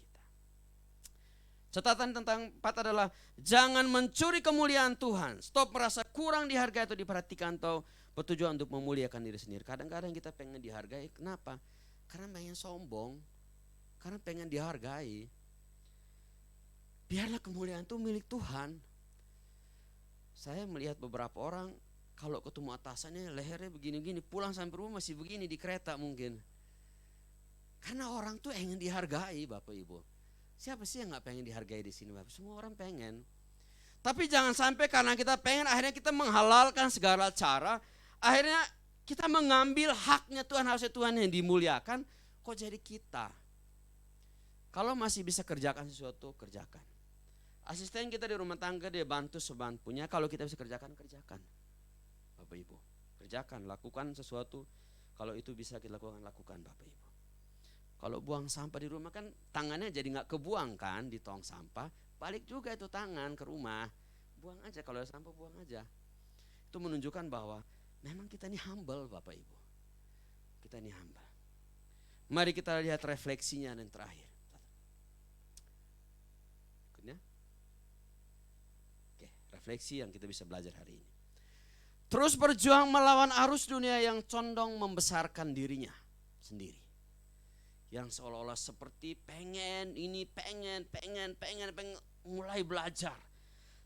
Catatan tentang 4 adalah jangan mencuri kemuliaan Tuhan. Stop merasa kurang dihargai atau diperhatikan atau bertujuan untuk memuliakan diri sendiri. Kadang-kadang kita pengen dihargai, kenapa? Karena pengen sombong, karena pengen dihargai. Biarlah kemuliaan itu milik Tuhan. Saya melihat beberapa orang kalau ketemu atasannya lehernya begini-gini, pulang sampai rumah masih begini di kereta mungkin. Karena orang tuh ingin dihargai Bapak Ibu. Siapa sih yang gak pengen dihargai di sini Bapak? Semua orang pengen. Tapi jangan sampai karena kita pengen akhirnya kita menghalalkan segala cara. Akhirnya kita mengambil haknya Tuhan, harusnya Tuhan yang dimuliakan. Kok jadi kita? Kalau masih bisa kerjakan sesuatu, kerjakan. Asisten kita di rumah tangga dia bantu semampunya. Kalau kita bisa kerjakan, kerjakan. Bapak Ibu, kerjakan, lakukan sesuatu. Kalau itu bisa kita lakukan Bapak Ibu. Kalau buang sampah di rumah kan tangannya jadi gak kebuang kan di tong sampah. Balik juga itu tangan ke rumah. Buang aja, kalau ada sampah buang aja. Itu menunjukkan bahwa memang kita ini humble Bapak Ibu. Kita ini humble. Mari kita lihat refleksinya dan terakhir. refleksi yang kita bisa belajar hari ini. Terus berjuang melawan arus dunia yang condong membesarkan dirinya sendiri. Yang seolah-olah seperti pengen mulai belajar.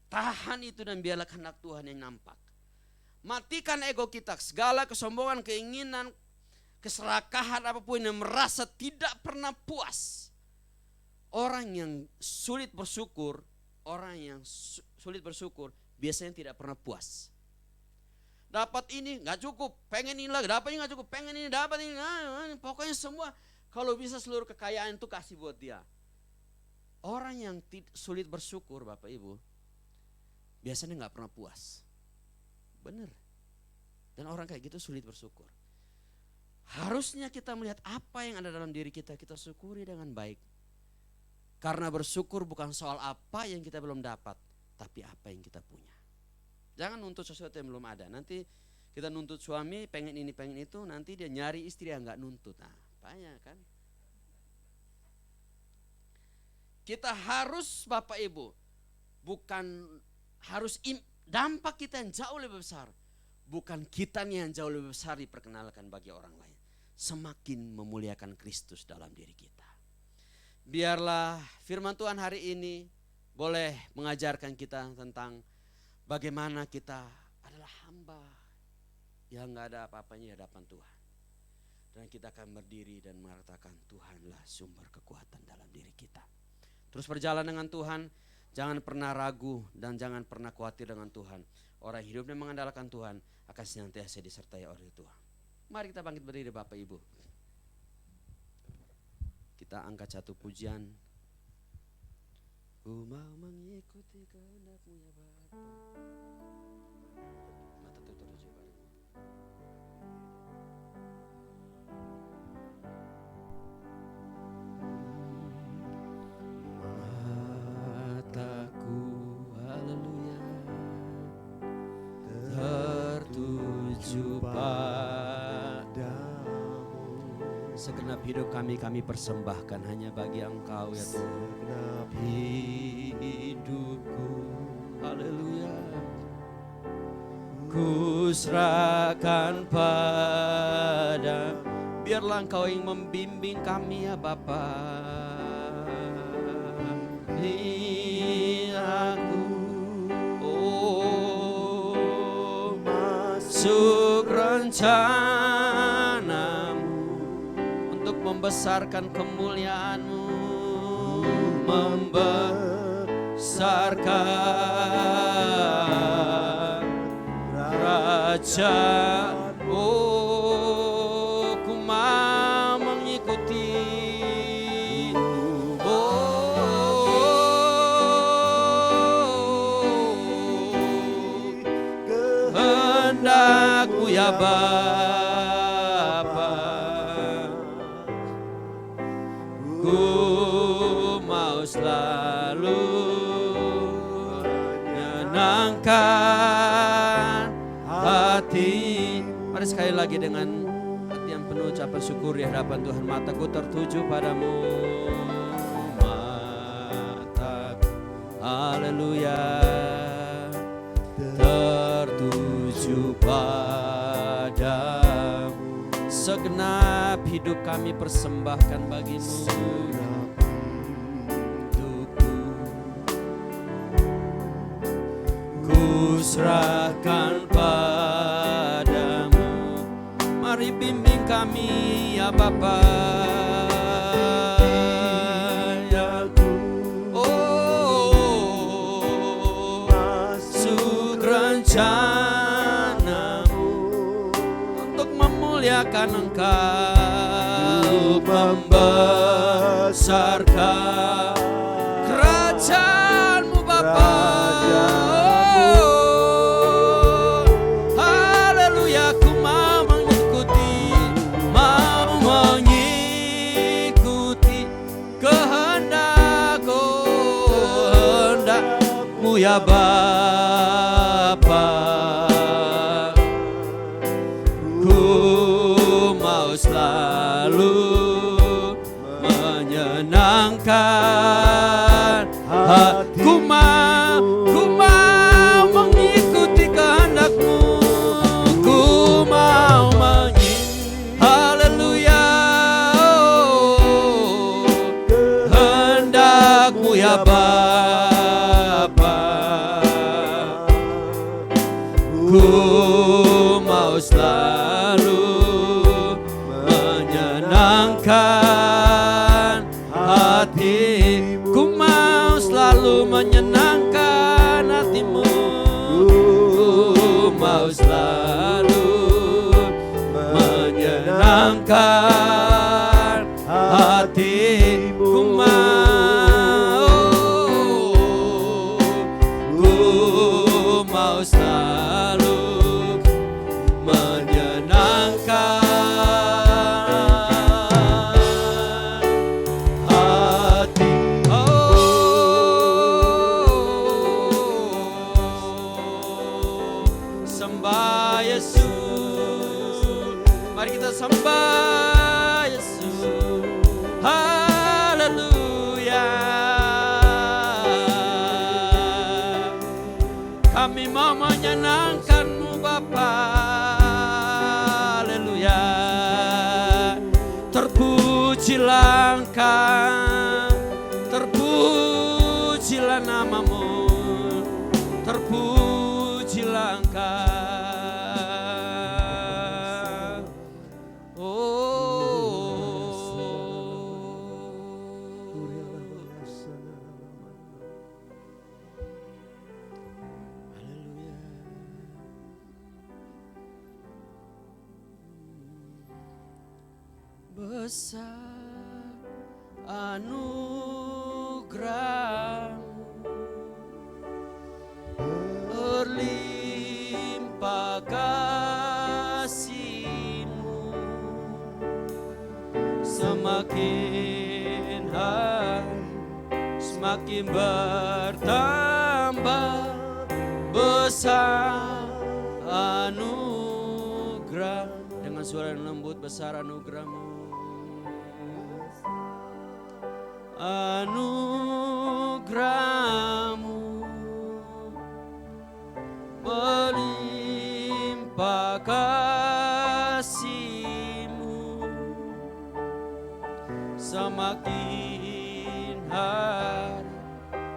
Tahan itu dan biarlah kehendak Tuhan yang nampak. Matikan ego kita, segala kesombongan, keinginan, keserakahan apapun yang merasa tidak pernah puas. Orang yang sulit bersyukur biasanya tidak pernah puas. Dapat ini nggak cukup, pengen ini lagi, dapat ini nggak cukup, pengen ini, dapat ini, pokoknya semua. Kalau bisa seluruh kekayaan itu kasih buat dia. Orang yang sulit bersyukur Bapak Ibu, biasanya nggak pernah puas. Benar. Dan orang kayak gitu sulit bersyukur. Harusnya kita melihat apa yang ada dalam diri kita syukuri dengan baik. Karena bersyukur bukan soal apa yang kita belum dapat, tapi apa yang kita punya. Jangan nuntut sesuatu yang belum ada. Nanti kita nuntut suami pengen ini pengen itu, nanti dia nyari istri yang nggak nuntut. Nah, banyak kan. Kita harus Bapak Ibu, bukan harus dampak kita yang jauh lebih besar. Bukan kitanya yang jauh lebih besar diperkenalkan bagi orang lain. Semakin memuliakan Kristus dalam diri kita. Biarlah firman Tuhan hari ini boleh mengajarkan kita tentang bagaimana kita adalah hamba yang gak ada apa-apanya di hadapan Tuhan. Dan kita akan berdiri dan mengatakan Tuhanlah sumber kekuatan dalam diri kita. Terus berjalan dengan Tuhan, jangan pernah ragu dan jangan pernah khawatir dengan Tuhan. Orang hidupnya mengandalkan Tuhan akan senantiasa disertai oleh Tuhan. Mari kita bangkit berdiri Bapak Ibu. Kita angkat satu pujian. Ku mau mengikuti kehendak-Mu ya Bapa. Mata tutup saja Bapak. Mataku, haleluya, tertuju padamu. Segenap hidup kami persembahkan hanya bagi Engkau ya Tuhan. Segenap hidupku, haleluya, ku serahkan pada. Biarlah Engkau yang membimbing kami ya Bapa. Aku masuk rencana-Mu untuk membesarkan kemuliaan-Mu, membesarkan Raja. Oh, ku mau mengikuti. Kehendak-Mu ya Bapa, ku mau selalu menyenangkan hati. Mari sekali lagi dengan hati yang penuh ucapan syukur di hadapan Tuhan. Mataku tertuju padamu, mataku, haleluya, tertuju padamu. Segenap hidup kami persembahkan bagi-Mu. Hidupku ku serahkan padamu. Mari bimbing kami ya Bapa. Rencana-Mu untuk memuliakan Engkau, membesarkan kerajaan-Mu Bapa. Haleluya, ku mau mengikuti kehendak-Mu ya Bapa. Selalu menyenangkan hati. Ku mau ya Bapa, ku mau selalu menyenangkan hatimu. Ku mau selalu menyenangkan hatimu. Ku mau selalu menyenangkan hatimu. Ku mau selalu menyenangkan sembah Yesus, mari kita sembah Yesus, haleluya. Kami mau menyenangkan-Mu Bapa, haleluya. Terpujilah Engkau, terpujilah nama-Mu, terpujilah Engkau. Besar anugerah-Mu, berlimpah kasih-Mu, semakin hari semakin bertambah besar anugerah. Dengan suara yang lembut, besar anugerah-Mu, anugerah-Mu, melimpah kasih-Mu, semakin hari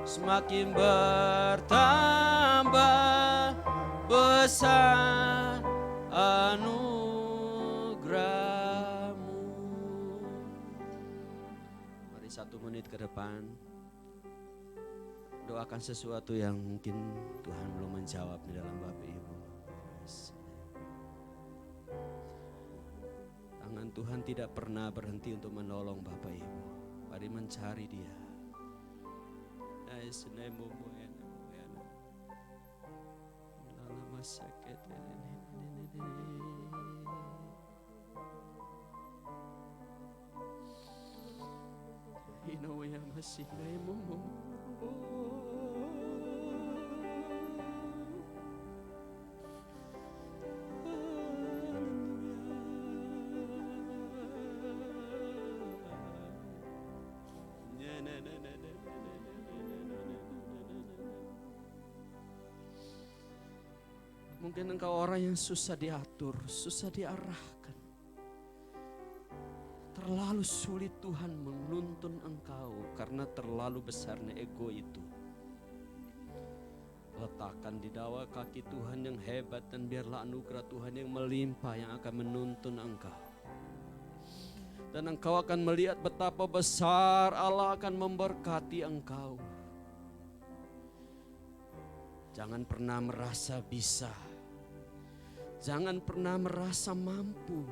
semakin bertambah besar anugerah-Mu. Mari 1 menit ke depan doakan sesuatu yang mungkin Tuhan belum menjawab di dalam Bapak Ibu. Tangan Tuhan tidak pernah berhenti untuk menolong Bapak Ibu. Mari mencari Dia. Mungkin engkau orang yang susah diatur, susah diarahkan. Terlalu sulit Tuhan menuntun engkau karena terlalu besarnya ego itu. Letakkan di bawah kaki Tuhan yang hebat dan biarlah anugerah Tuhan yang melimpah yang akan menuntun engkau. Dan engkau akan melihat betapa besar Allah akan memberkati engkau. Jangan pernah merasa bisa. Jangan pernah merasa mampu.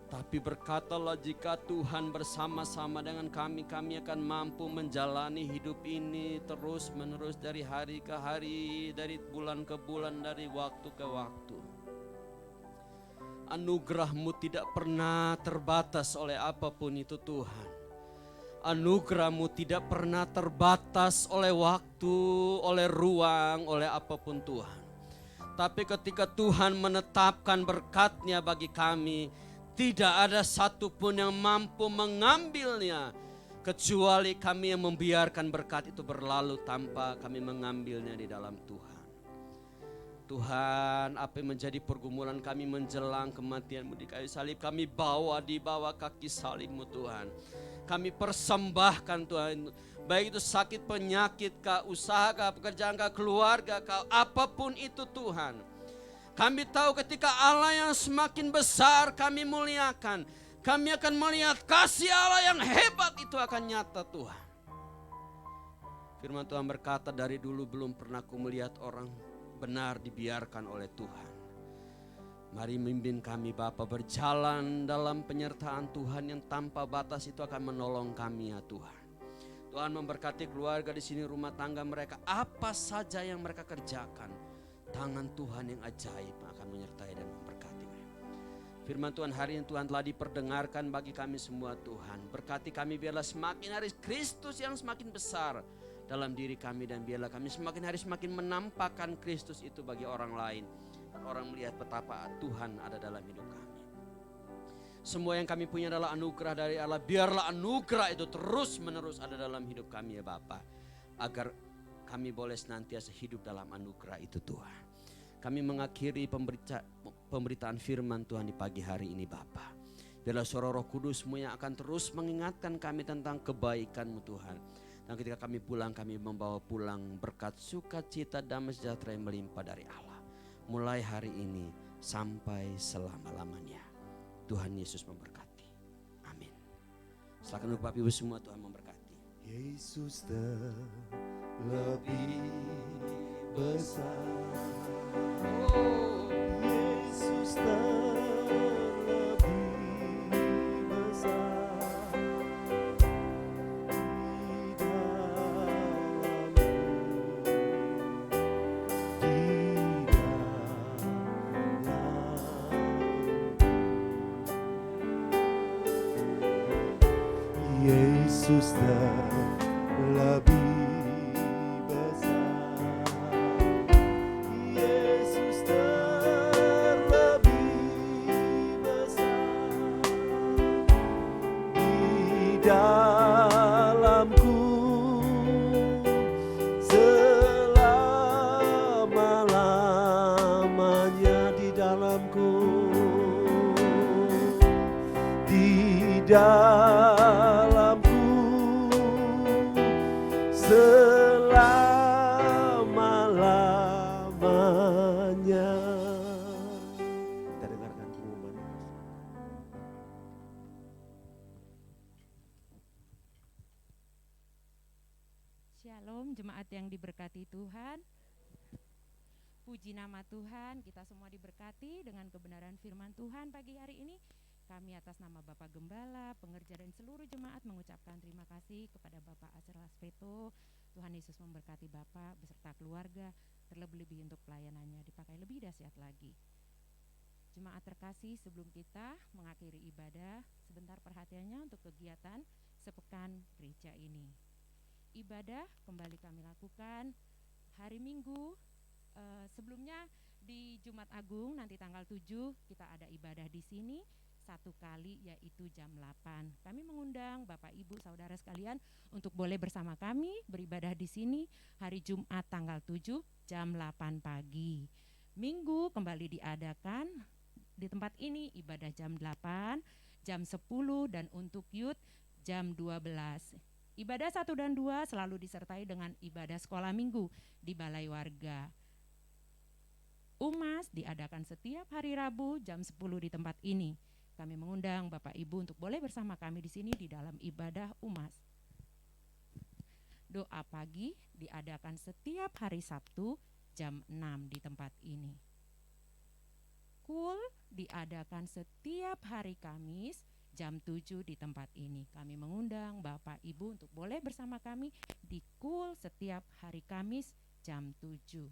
Tapi berkatalah jika Tuhan bersama-sama dengan kami, kami akan mampu menjalani hidup ini terus menerus dari hari ke hari, dari bulan ke bulan, dari waktu ke waktu. Anugerah-Mu tidak pernah terbatas oleh apapun itu Tuhan. Anugerah-Mu tidak pernah terbatas oleh waktu, oleh ruang, oleh apapun Tuhan. Tapi ketika Tuhan menetapkan berkat-Nya bagi kami, tidak ada satupun yang mampu mengambilnya kecuali kami yang membiarkan berkat itu berlalu tanpa kami mengambilnya di dalam Tuhan. Tuhan, apa yang menjadi pergumulan kami menjelang kematian-Mu di kayu salib, kami bawa di bawah kaki salib-Mu Tuhan. Kami persembahkan Tuhan, baik itu sakit penyakit kah, usaha kah, pekerjaan kah, keluarga kah, apapun itu Tuhan. Kami tahu ketika Allah yang semakin besar kami muliakan, kami akan melihat kasih Allah yang hebat itu akan nyata Tuhan. Firman Tuhan berkata, dari dulu belum pernah ku melihat orang benar dibiarkan oleh Tuhan. Mari mimpin kami Bapa, berjalan dalam penyertaan Tuhan yang tanpa batas itu akan menolong kami ya Tuhan. Tuhan memberkati keluarga di sini, rumah tangga mereka, apa saja yang mereka kerjakan, tangan Tuhan yang ajaib akan menyertai dan memberkati mereka. Firman Tuhan hari ini Tuhan telah diperdengarkan bagi kami semua Tuhan. Berkati kami biarlah semakin hari Kristus yang semakin besar dalam diri kami, dan biarlah kami semakin hari semakin menampakkan Kristus itu bagi orang lain, dan orang melihat betapa Tuhan ada dalam hidup kami. Semua yang kami punya adalah anugerah dari Allah. Biarlah anugerah itu terus menerus ada dalam hidup kami ya Bapa, agar kami boleh senantiasa hidup dalam anugerah itu Tuhan. Kami mengakhiri pemberitaan firman Tuhan di pagi hari ini Bapa. Biarlah suara Roh Kudus-Mu yang akan terus mengingatkan kami tentang kebaikan-Mu Tuhan. Dan ketika kami pulang, kami membawa pulang berkat sukacita damai sejahtera yang melimpah dari Allah. Mulai hari ini sampai selama-lamanya. Tuhan Yesus memberkati. Amin. Silakan Bapak Ibu semua, Tuhan memberkati. Yesus terlebih besar. Yesus terlebih besar. Yesus terlebih besar. Yesus terlebih besar di dalamku, selama-lamanya di dalamku, di dalamku selama-lamanya. Kita dengarkan pengumuman. Shalom jemaat yang diberkati Tuhan. Puji nama Tuhan, kita semua diberkati dengan kebenaran firman Tuhan pagi hari ini. Kami atas nama Bapak Gembala, pengerja dan seluruh jemaat mengucapkan terima kasih kepada Bapak Asir Laspeto. Tuhan Yesus memberkati Bapak beserta keluarga, terlebih-lebih untuk pelayanannya dipakai lebih dahsyat lagi. Jemaat terkasih, sebelum kita mengakhiri ibadah, sebentar perhatiannya untuk kegiatan sepekan gereja ini. Ibadah kembali kami lakukan hari Minggu. Sebelumnya di Jumat Agung nanti tanggal 7 kita ada ibadah di sini 1 kali, yaitu jam 8. Kami mengundang Bapak Ibu Saudara sekalian untuk boleh bersama kami beribadah di sini hari Jumat tanggal 7 jam 8 pagi. Minggu kembali diadakan di tempat ini ibadah jam 8, jam 10, dan untuk youth jam 12. Ibadah 1 dan 2 selalu disertai dengan ibadah sekolah minggu di Balai Warga. UMAS diadakan setiap hari Rabu jam 10 di tempat ini. Kami mengundang Bapak Ibu untuk boleh bersama kami di sini di dalam ibadah UMAS. Doa pagi diadakan setiap hari Sabtu jam 6 di tempat ini. Kul diadakan setiap hari Kamis jam 7 di tempat ini. Kami mengundang Bapak Ibu untuk boleh bersama kami di Kul setiap hari Kamis jam 7.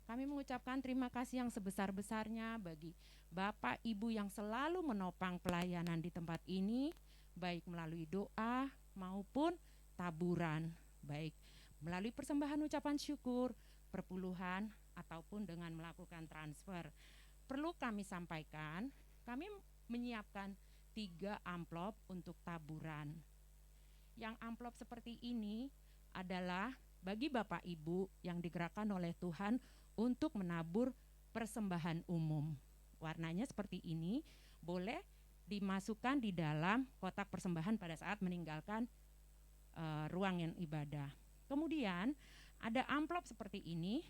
Kami mengucapkan terima kasih yang sebesar-besarnya bagi Bapak Ibu yang selalu menopang pelayanan di tempat ini, baik melalui doa maupun taburan, baik melalui persembahan ucapan syukur, perpuluhan, ataupun dengan melakukan transfer. Perlu kami sampaikan, kami menyiapkan 3 amplop untuk taburan. Yang amplop seperti ini adalah bagi Bapak Ibu yang digerakkan oleh Tuhan untuk menabur persembahan umum. Warnanya seperti ini, boleh dimasukkan di dalam kotak persembahan pada saat meninggalkan ruangan ibadah. Kemudian ada amplop seperti ini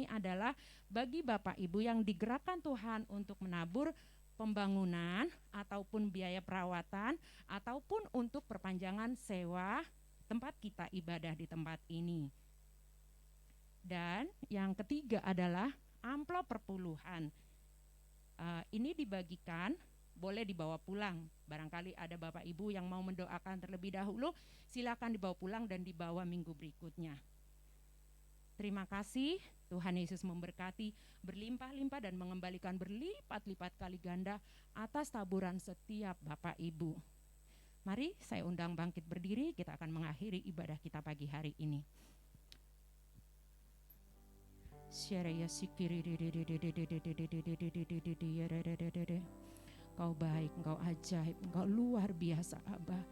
adalah bagi Bapak Ibu yang digerakkan Tuhan untuk menabur pembangunan ataupun biaya perawatan ataupun untuk perpanjangan sewa tempat kita ibadah di tempat ini. Dan yang ketiga adalah amplop perpuluhan. Ini dibagikan, boleh dibawa pulang. Barangkali ada Bapak Ibu yang mau mendoakan terlebih dahulu, silakan dibawa pulang dan dibawa minggu berikutnya. Terima kasih, Tuhan Yesus memberkati berlimpah-limpah dan mengembalikan berlipat-lipat kali ganda atas taburan setiap Bapak Ibu. Mari saya undang bangkit berdiri, kita akan mengakhiri ibadah kita pagi hari ini. Kau baik, Engkau ajaib, Engkau luar biasa Abah.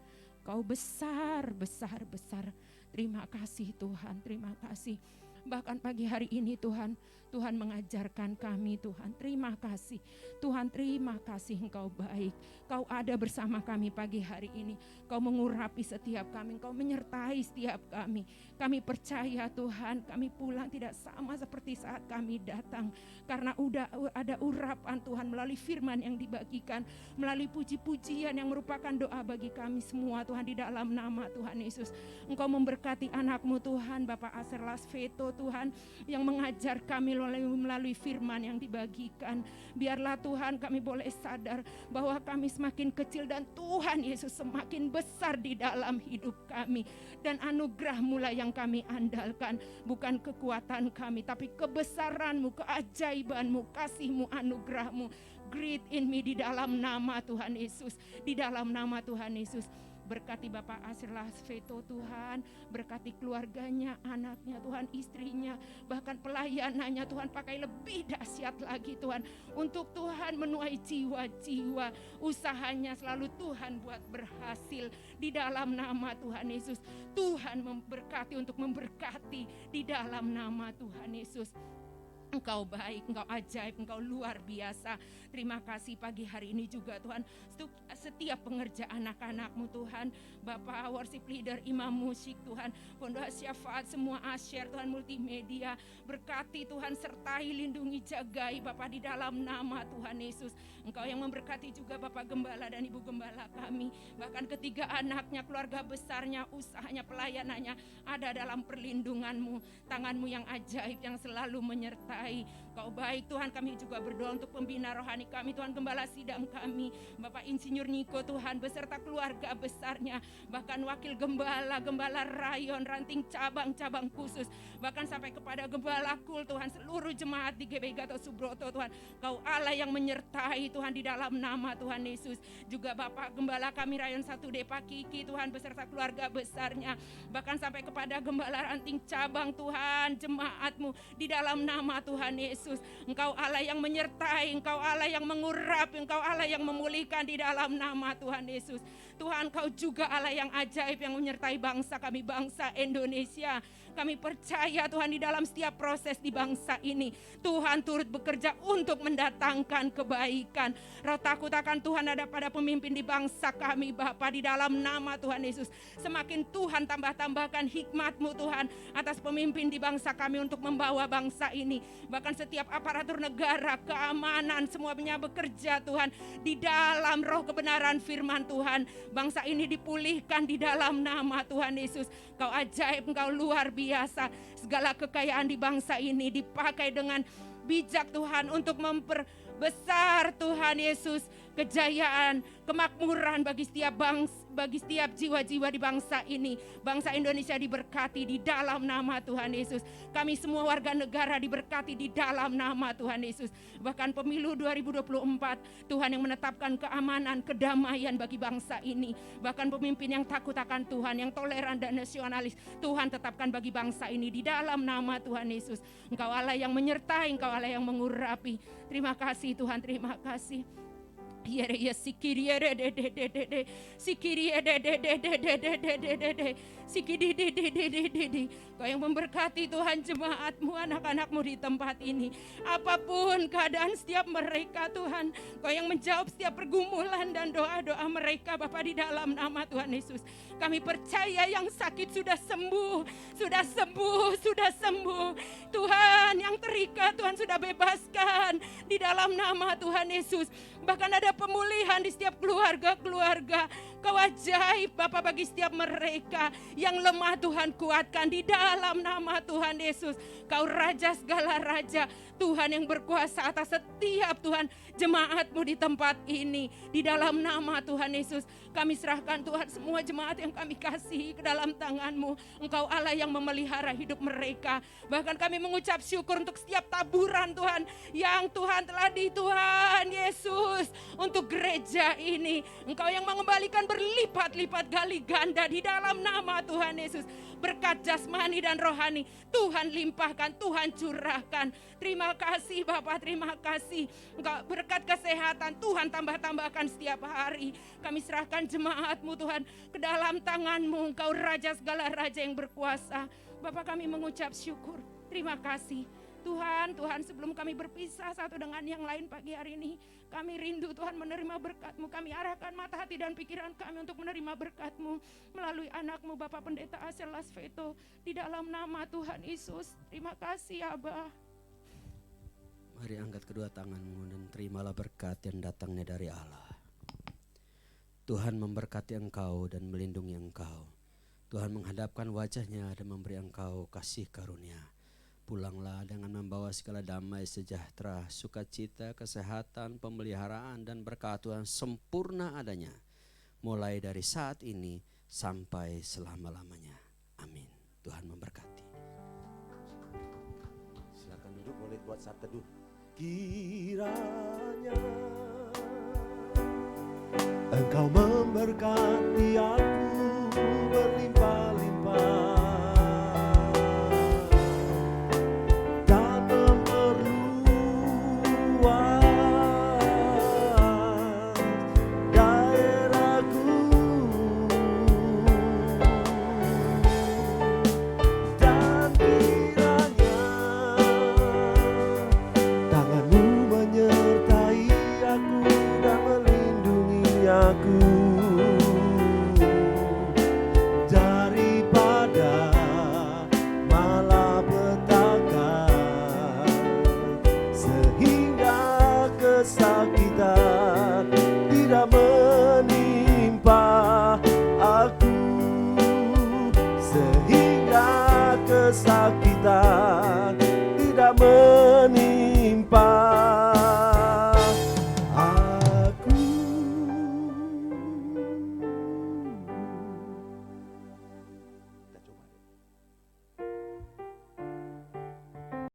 Kau besar, besar, besar. Terima kasih Tuhan, terima kasih. Bahkan pagi hari ini Tuhan mengajarkan kami Tuhan. Terima kasih Tuhan, terima kasih Engkau baik. Kau ada bersama kami pagi hari ini. Kau mengurapi setiap kami, Engkau menyertai setiap kami. Kami percaya Tuhan, kami pulang tidak sama seperti saat kami datang. Karena udah ada urapan Tuhan melalui firman yang dibagikan, melalui puji-pujian yang merupakan doa bagi kami semua Tuhan, di dalam nama Tuhan Yesus. Engkau memberkati anak-Mu Tuhan, Bapak Aser Lasveto Tuhan, yang mengajar kami melalui firman yang dibagikan. Biarlah Tuhan kami boleh sadar bahwa kami semakin kecil dan Tuhan Yesus semakin besar di dalam hidup kami. Dan anugerah-Mu lah yang kami andalkan, bukan kekuatan kami, tapi kebesaran-Mu, keajaiban-Mu, kasih-Mu, anugerah-Mu. Great in me, di dalam nama Tuhan Yesus, di dalam nama Tuhan Yesus. Berkati Bapak Aser Lasveto Tuhan, berkati keluarganya, anaknya Tuhan, istrinya, bahkan pelayanannya Tuhan, pakai lebih dahsyat lagi Tuhan, untuk Tuhan menuai jiwa-jiwa, usahanya selalu Tuhan buat berhasil di dalam nama Tuhan Yesus. Tuhan memberkati untuk memberkati di dalam nama Tuhan Yesus. Engkau baik, Engkau ajaib, Engkau luar biasa. Terima kasih pagi hari ini juga Tuhan, setiap pengerja anak-anak-Mu Tuhan, Bapak worship leader, imam musik Tuhan, Pondok Syafaat, semua asyir Tuhan, multimedia, berkati Tuhan, sertai, lindungi, jagai Bapak di dalam nama Tuhan Yesus. Engkau yang memberkati juga Bapak Gembala dan Ibu Gembala kami, bahkan ketiga anaknya, keluarga besarnya, usahanya, pelayanannya ada dalam perlindungan-Mu, tangan-Mu yang ajaib yang selalu menyertai. Kau baik Tuhan, kami juga berdoa untuk pembina rohani kami Tuhan, gembala sidang kami, Bapak Insinyur Niko Tuhan, beserta keluarga besarnya, bahkan wakil gembala, gembala rayon, ranting cabang-cabang khusus, bahkan sampai kepada gembala kul Tuhan, seluruh jemaat di GBI Gatot Subroto Tuhan. Kau Allah yang menyertai Tuhan, di dalam nama Tuhan Yesus. Juga Bapak Gembala kami rayon 1D Pak Kiki Tuhan, beserta keluarga besarnya, bahkan sampai kepada gembala ranting cabang Tuhan, jemaat-Mu di dalam nama Tuhan Yesus. Engkau Allah yang menyertai, Engkau Allah yang mengurapi, Engkau Allah yang memulihkan di dalam nama Tuhan Yesus. Tuhan, Kau juga Allah yang ajaib yang menyertai bangsa kami, bangsa Indonesia. Kami percaya Tuhan, di dalam setiap proses di bangsa ini, Tuhan turut bekerja untuk mendatangkan kebaikan. Roh takut akan Tuhan ada pada pemimpin di bangsa kami Bapa, di dalam nama Tuhan Yesus. Semakin Tuhan tambah-tambahkan hikmat-Mu Tuhan atas pemimpin di bangsa kami untuk membawa bangsa ini. Bahkan setiap aparatur negara, keamanan, semuanya bekerja Tuhan di dalam roh kebenaran firman Tuhan. Bangsa ini dipulihkan di dalam nama Tuhan Yesus. Kau ajaib, Engkau luar biasa. Segala kekayaan di bangsa ini dipakai dengan bijak Tuhan untuk memperbesar Tuhan Yesus kejayaan, kemakmuran bagi setiap bangsa, bagi setiap jiwa-jiwa di bangsa ini. Bangsa Indonesia diberkati di dalam nama Tuhan Yesus. Kami semua warga negara diberkati di dalam nama Tuhan Yesus. Bahkan pemilu 2024, Tuhan yang menetapkan keamanan, kedamaian bagi bangsa ini. Bahkan pemimpin yang takut akan Tuhan, yang toleran dan nasionalis, Tuhan tetapkan bagi bangsa ini di dalam nama Tuhan Yesus. Engkau Allah yang menyertai, Engkau Allah yang mengurapi. Terima kasih Tuhan, terima kasih. Yere ya sikiri yere de de de de de sikiri de de de de de de de de de de sikiri de de de de de de. Kau yang memberkati Tuhan jemaat-Mu, anak-anak-Mu di tempat ini. Apapun keadaan setiap mereka Tuhan, Kau yang menjawab setiap pergumulan dan doa-doa mereka Bapa di dalam nama Tuhan Yesus. Kami percaya yang sakit sudah sembuh, sudah sembuh, sudah sembuh. Tuhan yang terikat Tuhan sudah bebaskan di dalam nama Tuhan Yesus. Bahkan ada pemulihan di setiap keluarga-keluarga. Kau ajaib Bapa bagi setiap mereka yang lemah Tuhan kuatkan di dalam nama Tuhan Yesus. Kau Raja segala raja, Tuhan yang berkuasa atas setiap Tuhan jemaat-Mu di tempat ini. Di dalam nama Tuhan Yesus kami serahkan Tuhan semua jemaat yang kami kasihi ke dalam tangan-Mu. Engkau Allah yang memelihara hidup mereka. Bahkan kami mengucap syukur untuk setiap taburan Tuhan yang Tuhan telah di Tuhan Yesus untuk gereja ini. Engkau yang mengembalikan berlipat-lipat kali ganda di dalam nama Tuhan Yesus. Berkat jasmani dan rohani Tuhan limpahkan, Tuhan curahkan. Terima kasih Bapak, terima kasih. Engkau berkat kesehatan Tuhan tambah-tambahkan setiap hari. Kami serahkan jemaat-Mu Tuhan ke dalam tangan-Mu. Engkau Raja segala raja yang berkuasa. Bapak kami mengucap syukur, terima kasih. Tuhan, sebelum kami berpisah satu dengan yang lain pagi hari ini, kami rindu Tuhan menerima berkat-Mu. Kami arahkan mata hati dan pikiran kami untuk menerima berkat-Mu melalui anak-Mu Bapak Pendeta Asel Lasveto di dalam nama Tuhan Yesus. Terima kasih Abah. Mari angkat kedua tanganmu dan terimalah berkat yang datangnya dari Allah. Tuhan memberkati engkau dan melindungi engkau. Tuhan menghadapkan wajahnya dan memberi engkau kasih karunia. Pulanglah dengan membawa segala damai, sejahtera, sukacita, kesehatan, pemeliharaan dan berkat Tuhan sempurna adanya. Mulai dari saat ini sampai selama-lamanya. Amin. Tuhan memberkati. Silakan duduk, boleh buat saat teduh. Kiranya Engkau memberkati aku berlimpah-limpah dan memperluas daerahku, dan kiranya tangan-Mu menyertai aku dan melindungi aku daripada malapetaka, sehingga kesakitan tidak menimpa aku, sehingga kesakitan